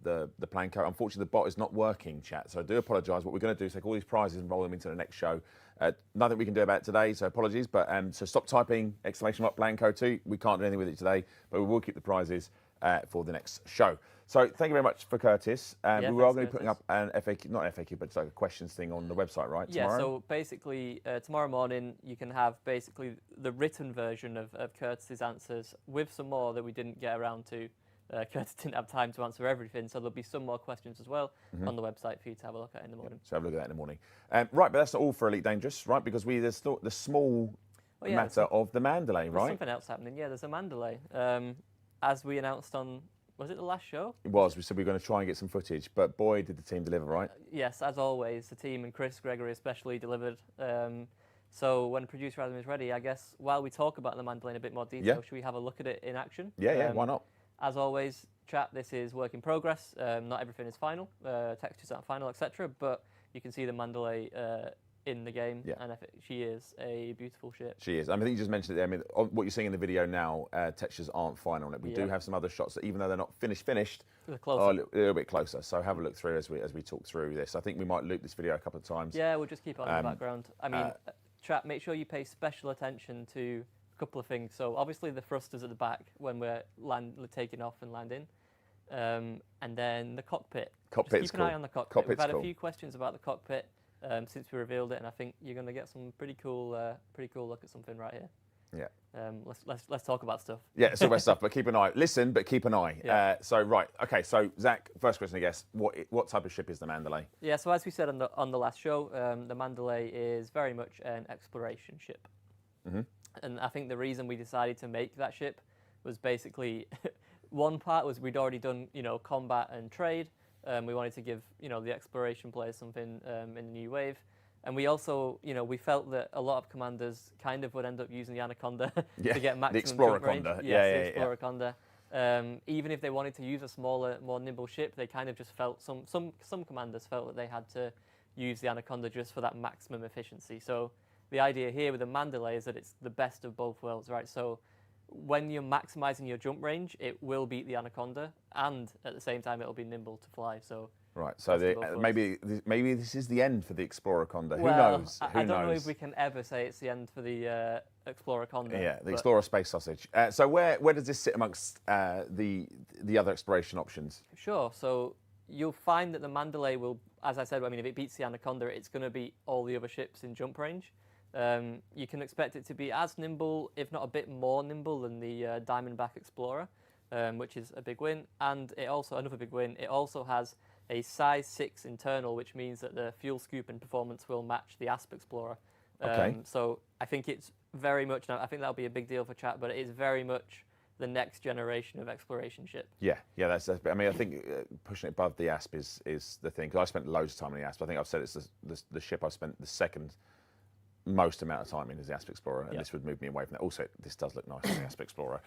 the playing code. Unfortunately, the bot is not working, chat. So I do apologise. What we're going to do is take all these prizes and roll them into the next show. Nothing we can do about it today, so apologies. But so stop typing playing code 2. We can't do anything with it today, but we will keep the prizes for the next show. So thank you very much for Curtis. We are going to be putting up an FAQ, not FAQ, but it's like a questions thing on the website, right? Yeah, tomorrow? So basically tomorrow morning you can have basically the written version of Curtis's answers with some more that we didn't get around to. Curtis didn't have time to answer everything, so there'll be some more questions as well on the website for you to have a look at in the morning. So have a look at that in the morning. Right, but that's not all for Elite Dangerous, right? Because there's the small matter of the Mandalay, right? There's something else happening. Yeah, there's a Mandalay. As we announced on, was it the last show? It was. We said we were going to try and get some footage, but boy, did the team deliver, right? Yes, as always, the team and Chris Gregory especially delivered. So when producer Adam is ready, I guess while we talk about the Mandalay in a bit more detail, should we have a look at it in action? Yeah, why not? As always, chat, this is work in progress. Not everything is final. Textures aren't final, etc. But you can see the Mandalay in the game, and she is a beautiful ship. She is. I think you just mentioned it there. I mean, what you're seeing in the video now, textures aren't final on it. We do have some other shots that, even though they're not finished, are a little bit closer. So have a look through as we talk through this. I think we might loop this video a couple of times. Yeah, we'll just keep it on in the background. I mean, chat, make sure you pay special attention to a couple of things. So obviously the thrusters at the back when we're taking off and landing. and then the cockpit. Cockpit's Just keep an eye cool. on the cockpit. Cockpit's We've had cool. a few questions about the cockpit since we revealed it, and I think you're going to get some pretty cool look at something right here. Yeah. Let's talk about stuff. Yeah, it's all that stuff, but keep an eye. Listen, but keep an eye. Yeah. Okay, so Zach, first question, I guess. What type of ship is the Mandalay? Yeah, so as we said on the last show, the Mandalay is very much an exploration ship. Mm-hmm. And I think the reason we decided to make that ship was basically one part was we'd already done, combat and trade. We wanted to give, the exploration players something in the new wave. And we also, we felt that a lot of commanders kind of would end up using the Anaconda to get maximum the Explorer jump range. Conda. Yes, the Explorer Conda. Even if they wanted to use a smaller, more nimble ship, they kind of just felt some commanders felt that they had to use the Anaconda just for that maximum efficiency. So the idea here with the Mandalay is that it's the best of both worlds, right? So when you're maximizing your jump range, it will beat the Anaconda, and at the same time, it'll be nimble to fly. So right. So maybe this is the end for the Explorer Conda. Who knows? I don't know if we can ever say it's the end for the Explorer Conda. Yeah, the Explorer Space Sausage. So where does this sit amongst the other exploration options? Sure. So you'll find that the Mandalay will, as I said, if it beats the Anaconda, it's going to beat all the other ships in jump range. You can expect it to be as nimble, if not a bit more nimble, than the Diamondback Explorer, which is a big win. And another big win, it also has a size 6 internal, which means that the fuel scoop and performance will match the Asp Explorer. Okay. So I think it's very much, I think that'll be a big deal for chat, but it is very much the next generation of exploration ship. Yeah, that's. I think pushing it above the Asp is the thing. Because I spent loads of time in the Asp. I think I've said it's the ship I've spent the second most amount of time in is the Asp Explorer, and this would move me away from that. Also, this does look nice on the Asp Explorer.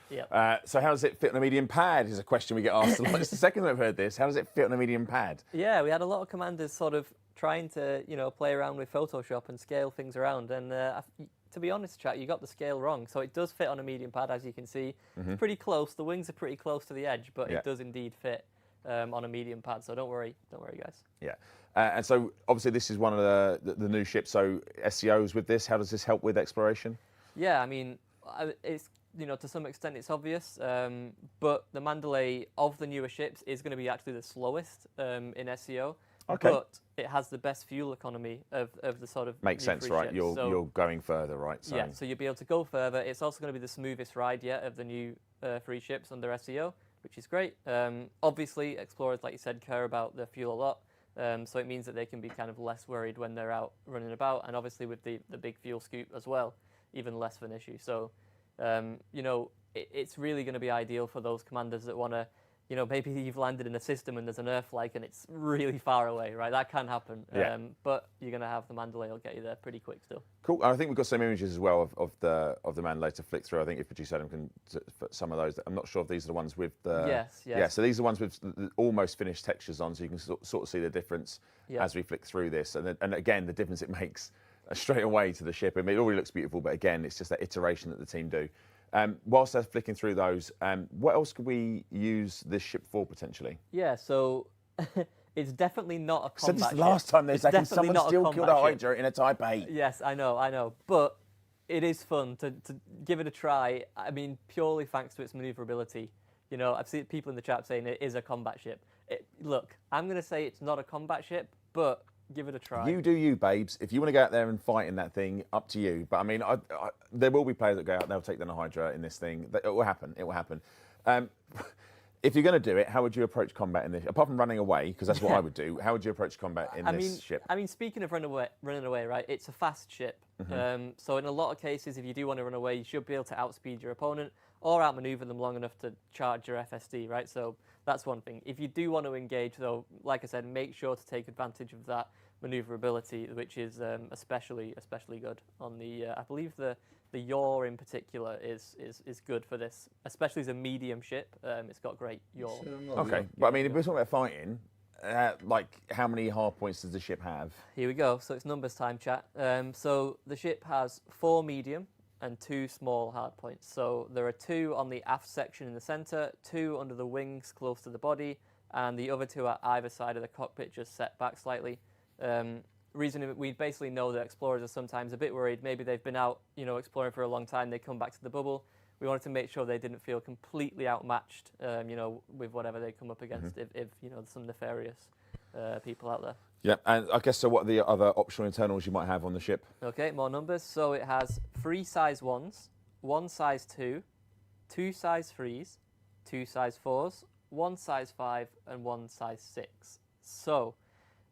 So how does it fit on a medium pad is a question we get asked a lot. It's the second time I've heard this. How does it fit on a medium pad? Yeah, we had a lot of commanders sort of trying to, play around with Photoshop and scale things around. And to be honest, chat, you got the scale wrong. So it does fit on a medium pad, as you can see. It's pretty close. The wings are pretty close to the edge, but it does indeed fit on a medium pad. So don't worry, guys. Yeah. And so obviously this is one of the new ships. So SEOs with this, how does this help with exploration? Yeah, it's to some extent it's obvious, but the Mandalay of the newer ships is going to be actually the slowest in SEO. Okay. But it has the best fuel economy of the sort of makes sense, right? Ships. You're going further, right? So, yeah, so you'll be able to go further. It's also going to be the smoothest ride yet of the new free ships under SEO, which is great. Obviously, explorers, like you said, care about their fuel a lot. So it means that they can be kind of less worried when they're out running about, and obviously with the big fuel scoop as well, even less of an issue. So, it's really going to be ideal for those commanders that want to, maybe you've landed in a system and there's an Earth-like and it's really far away, right? That can happen. Yeah. But you're going to have the Mandalay will get you there pretty quick still. Cool. I think we've got some images as well of the Mandalay to flick through. I think if producer Adam can put some of those. I'm not sure if these are the ones with the. Yes. Yeah. So these are the ones with the almost finished textures on, so you can sort of see the difference as we flick through this, and again the difference it makes straight away to the ship. It already looks beautiful, but again it's just that iteration that the team do. Whilst they're flicking through those, what else could we use this ship for potentially? Yeah. So. It's definitely not a combat said this ship. last time there's like someone still killed a Hydra Hydra in a Type 8. Yes, I know. But it is fun to give it a try. Purely thanks to its maneuverability. I've seen people in the chat saying it is a combat ship. Look, I'm going to say it's not a combat ship, but give it a try. You do you, babes. If you want to go out there and fight in that thing, up to you. But there will be players that go out, they'll take down a Hydra in this thing. It will happen. If you're going to do it, how would you approach combat in this? Apart from running away, because that's what I would do. How would you approach combat in this ship? Speaking of running away, right? It's a fast ship. So in a lot of cases, if you do want to run away, you should be able to outspeed your opponent or outmaneuver them long enough to charge your FSD, right? So that's one thing. If you do want to engage, though, like I said, make sure to take advantage of that maneuverability, which is especially good on the. I believe the yaw in particular is good for this, especially as a medium ship. It's got great yaw. Okay, but if we're talking about fighting, how many hard points does the ship have? Here we go. So it's numbers time, chat. So the ship has 4 medium and 2 small hard points. So there are 2 on the aft section in the centre, 2 under the wings close to the body, and the other 2 at either side of the cockpit, just set back slightly. Reason we basically know that explorers are sometimes a bit worried. Maybe they've been out, exploring for a long time. They come back to the bubble. we wanted to make sure they didn't feel completely outmatched, you know, with whatever they come up against, if you know, some nefarious people out there. Yeah, and I guess so. What are the other optional internals you might have on the ship? Okay, more numbers. So it has 3 size 1s, 1 size 2, 2 size 3s, 2 size 4s, 1 size 5, and 1 size 6. So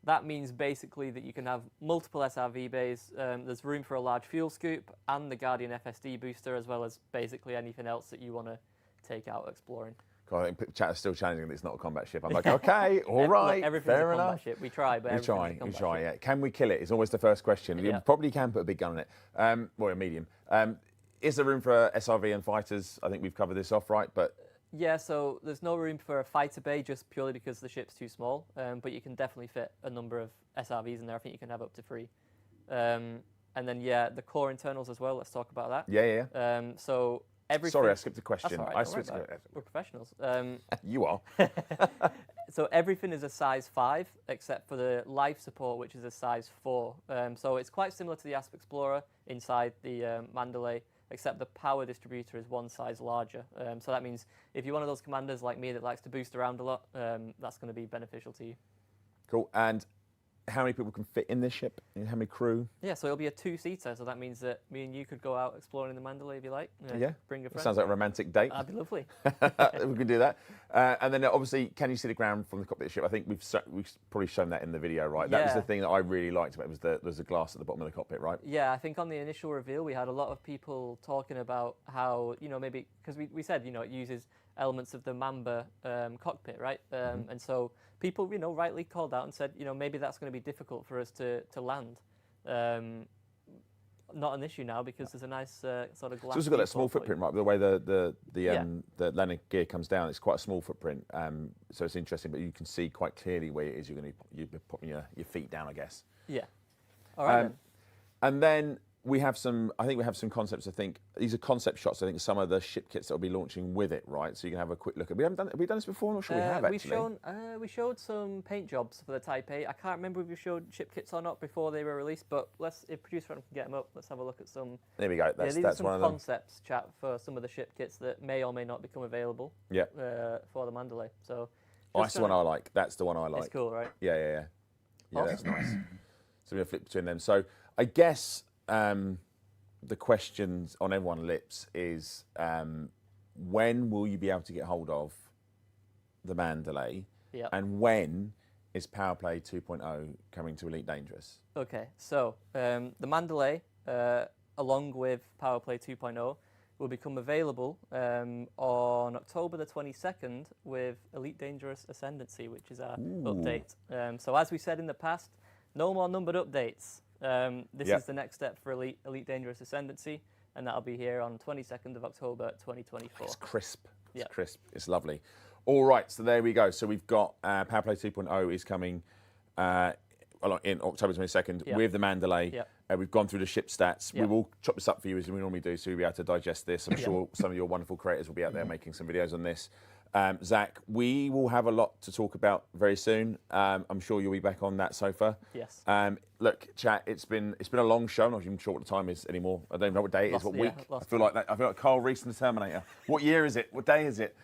that means basically that you can have multiple SRV bays. There's room for a large fuel scoop and the Guardian FSD booster, as well as basically anything else that you want to take out exploring. God, I think chat is still challenging that it's not a combat ship. I'm like, okay, all right, Everything's fair a combat enough. ship. We try, but We try, everything's a we combat try. ship. Yeah, can we kill it? Is always the first question. You Yeah. probably can put a big gun on it, or a medium. Is there room for SRV and fighters? I think we've covered this off, right? But Yeah, so there's no room for a fighter bay just purely because the ship's too small, but you can definitely fit a number of SRVs in there. I think you can have up to 3. And then, yeah, the core internals as well. Let's talk about that. yeah. So everything... Sorry, I skipped a That's question. all right, I don't worry skipped. about it. We're professionals. You are. So everything is a size 5, except for the life support, which is a size 4. So it's quite similar to the Asp Explorer inside the Mandalay, except the power distributor is 1 size larger. So that means if you're one of those commanders like me that likes to boost around a lot, that's going to be beneficial to you. Cool. And how many people can fit in this ship? And how many crew? Yeah, so it'll be a 2-seater, so that means that me and you could go out exploring the Mandalay if you like. Yeah. Bring a friend. Sounds like a romantic date. That'd be lovely. We can do that. And then obviously, can you see the ground from the cockpit of the ship? I think we've probably shown that in the video, right? That was the Yeah. thing that I really liked about it, was the glass at the bottom of the cockpit, right? Yeah, I think on the initial reveal, we had a lot of people talking about how, you know, maybe, because we said, you know, it uses elements of the Mamba cockpit, right? And so people, you know, rightly called out and said, you know, maybe that's going to be difficult for us to land. Not an issue now because there's a nice sort of glass. It's also got that small viewport for you. footprint, right? The way the landing gear comes down, it's quite a small footprint. So it's interesting, but you can see quite clearly where it is. You're going to be putting your feet down, I guess. Yeah. All right. Then. And then we have some concepts. I think these are concept shots. I think some of the ship kits that will be launching with it, right? So you can have a quick look at. Have we done this before? I'm not sure we have actually. We showed some paint jobs for the Type 8. I can't remember if we showed ship kits or not before they were released, but if producer can get them up, let's have a look at some. There we go. These are That's some one of them. concepts, chat, for some of the ship kits that may or may not become available. Yeah. For the Mandalay. So. That's the one I like. That's the one I like. It's cool, right? Yeah, Awesome. that's nice. So we're going to flip between them. So I guess the questions on everyone's lips is when will you be able to get hold of the Mandalay? Yeah. And when is Powerplay 2.0 coming to Elite Dangerous? Okay, so the Mandalay, along with Powerplay 2.0, will become available on October the 22nd with Elite Dangerous Ascendancy, which is our update. So as we said in the past, no more numbered updates. This is the next step for Elite Dangerous Ascendancy, and that'll be here on 22nd of October 2024. It's crisp. It's Yep. crisp. It's lovely. All right, so there we go. So we've got Powerplay 2.0 is coming in October 22nd with the Mandalay. Yep. We've gone through the ship stats. Yep. We will chop this up for you as we normally do, so you'll be able to digest this. I'm sure some of your wonderful creators will be out there making some videos on this. Zach, we will have a lot to talk about very soon. I'm sure you'll be back on that sofa. Yes. Look, chat. It's been a long show. I'm not even sure what the time is anymore. I don't even know what day it is. What week? I feel like that. I feel like Carl Reese and the Terminator. What year is it? What day is it?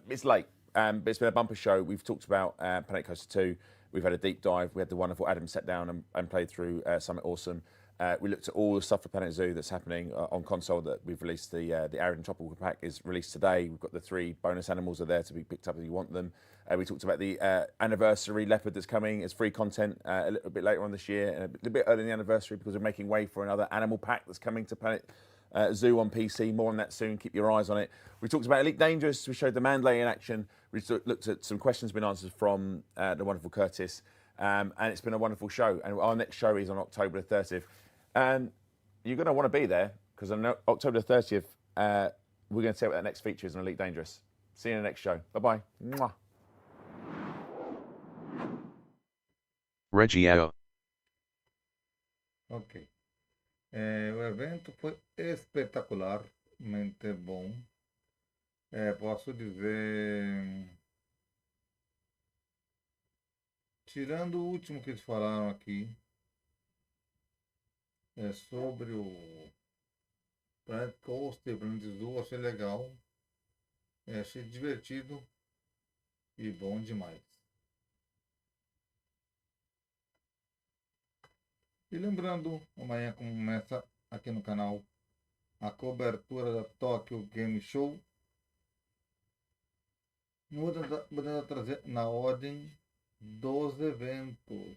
It's late. But it's been a bumper show. We've talked about Planet Coaster 2. We've had a deep dive. We had the wonderful Adam sat down and played through Summit Awesome. We looked at all the stuff for Planet Zoo that's happening on console that we've released. The Arid Tropical Pack is released today. We've got the 3 bonus animals are there to be picked up if you want them. We talked about the anniversary leopard that's coming as free content a little bit later on this year, and a little bit early in the anniversary because we're making way for another animal pack that's coming to Planet Zoo on PC. More on that soon. Keep your eyes on it. We talked about Elite Dangerous. We showed the Mandalay in action. We looked at some questions been answered from the wonderful Curtis, and it's been a wonderful show. And our next show is on October the 30th. And you're going to want to be there because on October the 30th, we're going to see what that next feature is on Elite Dangerous. See you in the next show. Bye-bye. Mwah. Regiao. Ok. O evento foi espetacularmente bom. Posso dizer, tirando o último que eles falaram aqui, sobre Planet Coaster, Planet Zoo, achei legal. Achei divertido e bom demais. E lembrando, amanhã começa aqui no canal a cobertura da Tokyo Game Show. Vou tentar trazer na ordem dos eventos,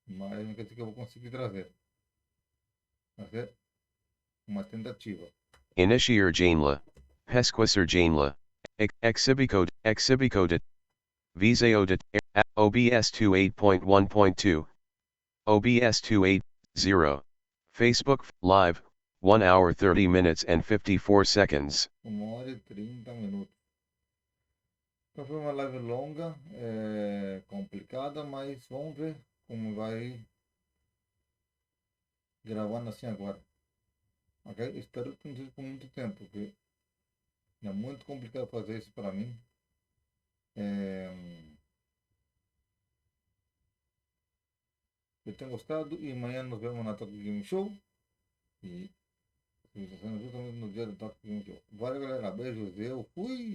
mas não quer dizer que eu vou conseguir trazer. Vai ser uma tentativa. Initiar Janela, Pesquisar Janela, Exhibicode, Visayodit, OBS 28.1.2, OBS 2.8.0, Facebook, Live, 1 hour 30 minutes and 54 seconds. 1 hora e 30 minutos. Então foi uma live longa, complicada, mas vamos ver como vai gravando assim agora. Ok? Espero que não seja por muito tempo, porque é muito complicado fazer isso para mim. Eu tenho gostado e amanhã nos vemos na Tokyo Game Show. E justamente no dia do Tokyo Game Show. Valeu, galera. Beijos. Eu fui.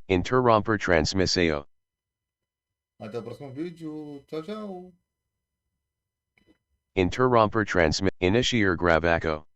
Interromper transmissao. Até o próximo vídeo. Tchau, tchau. Interromper transmit. Initiar gravaco.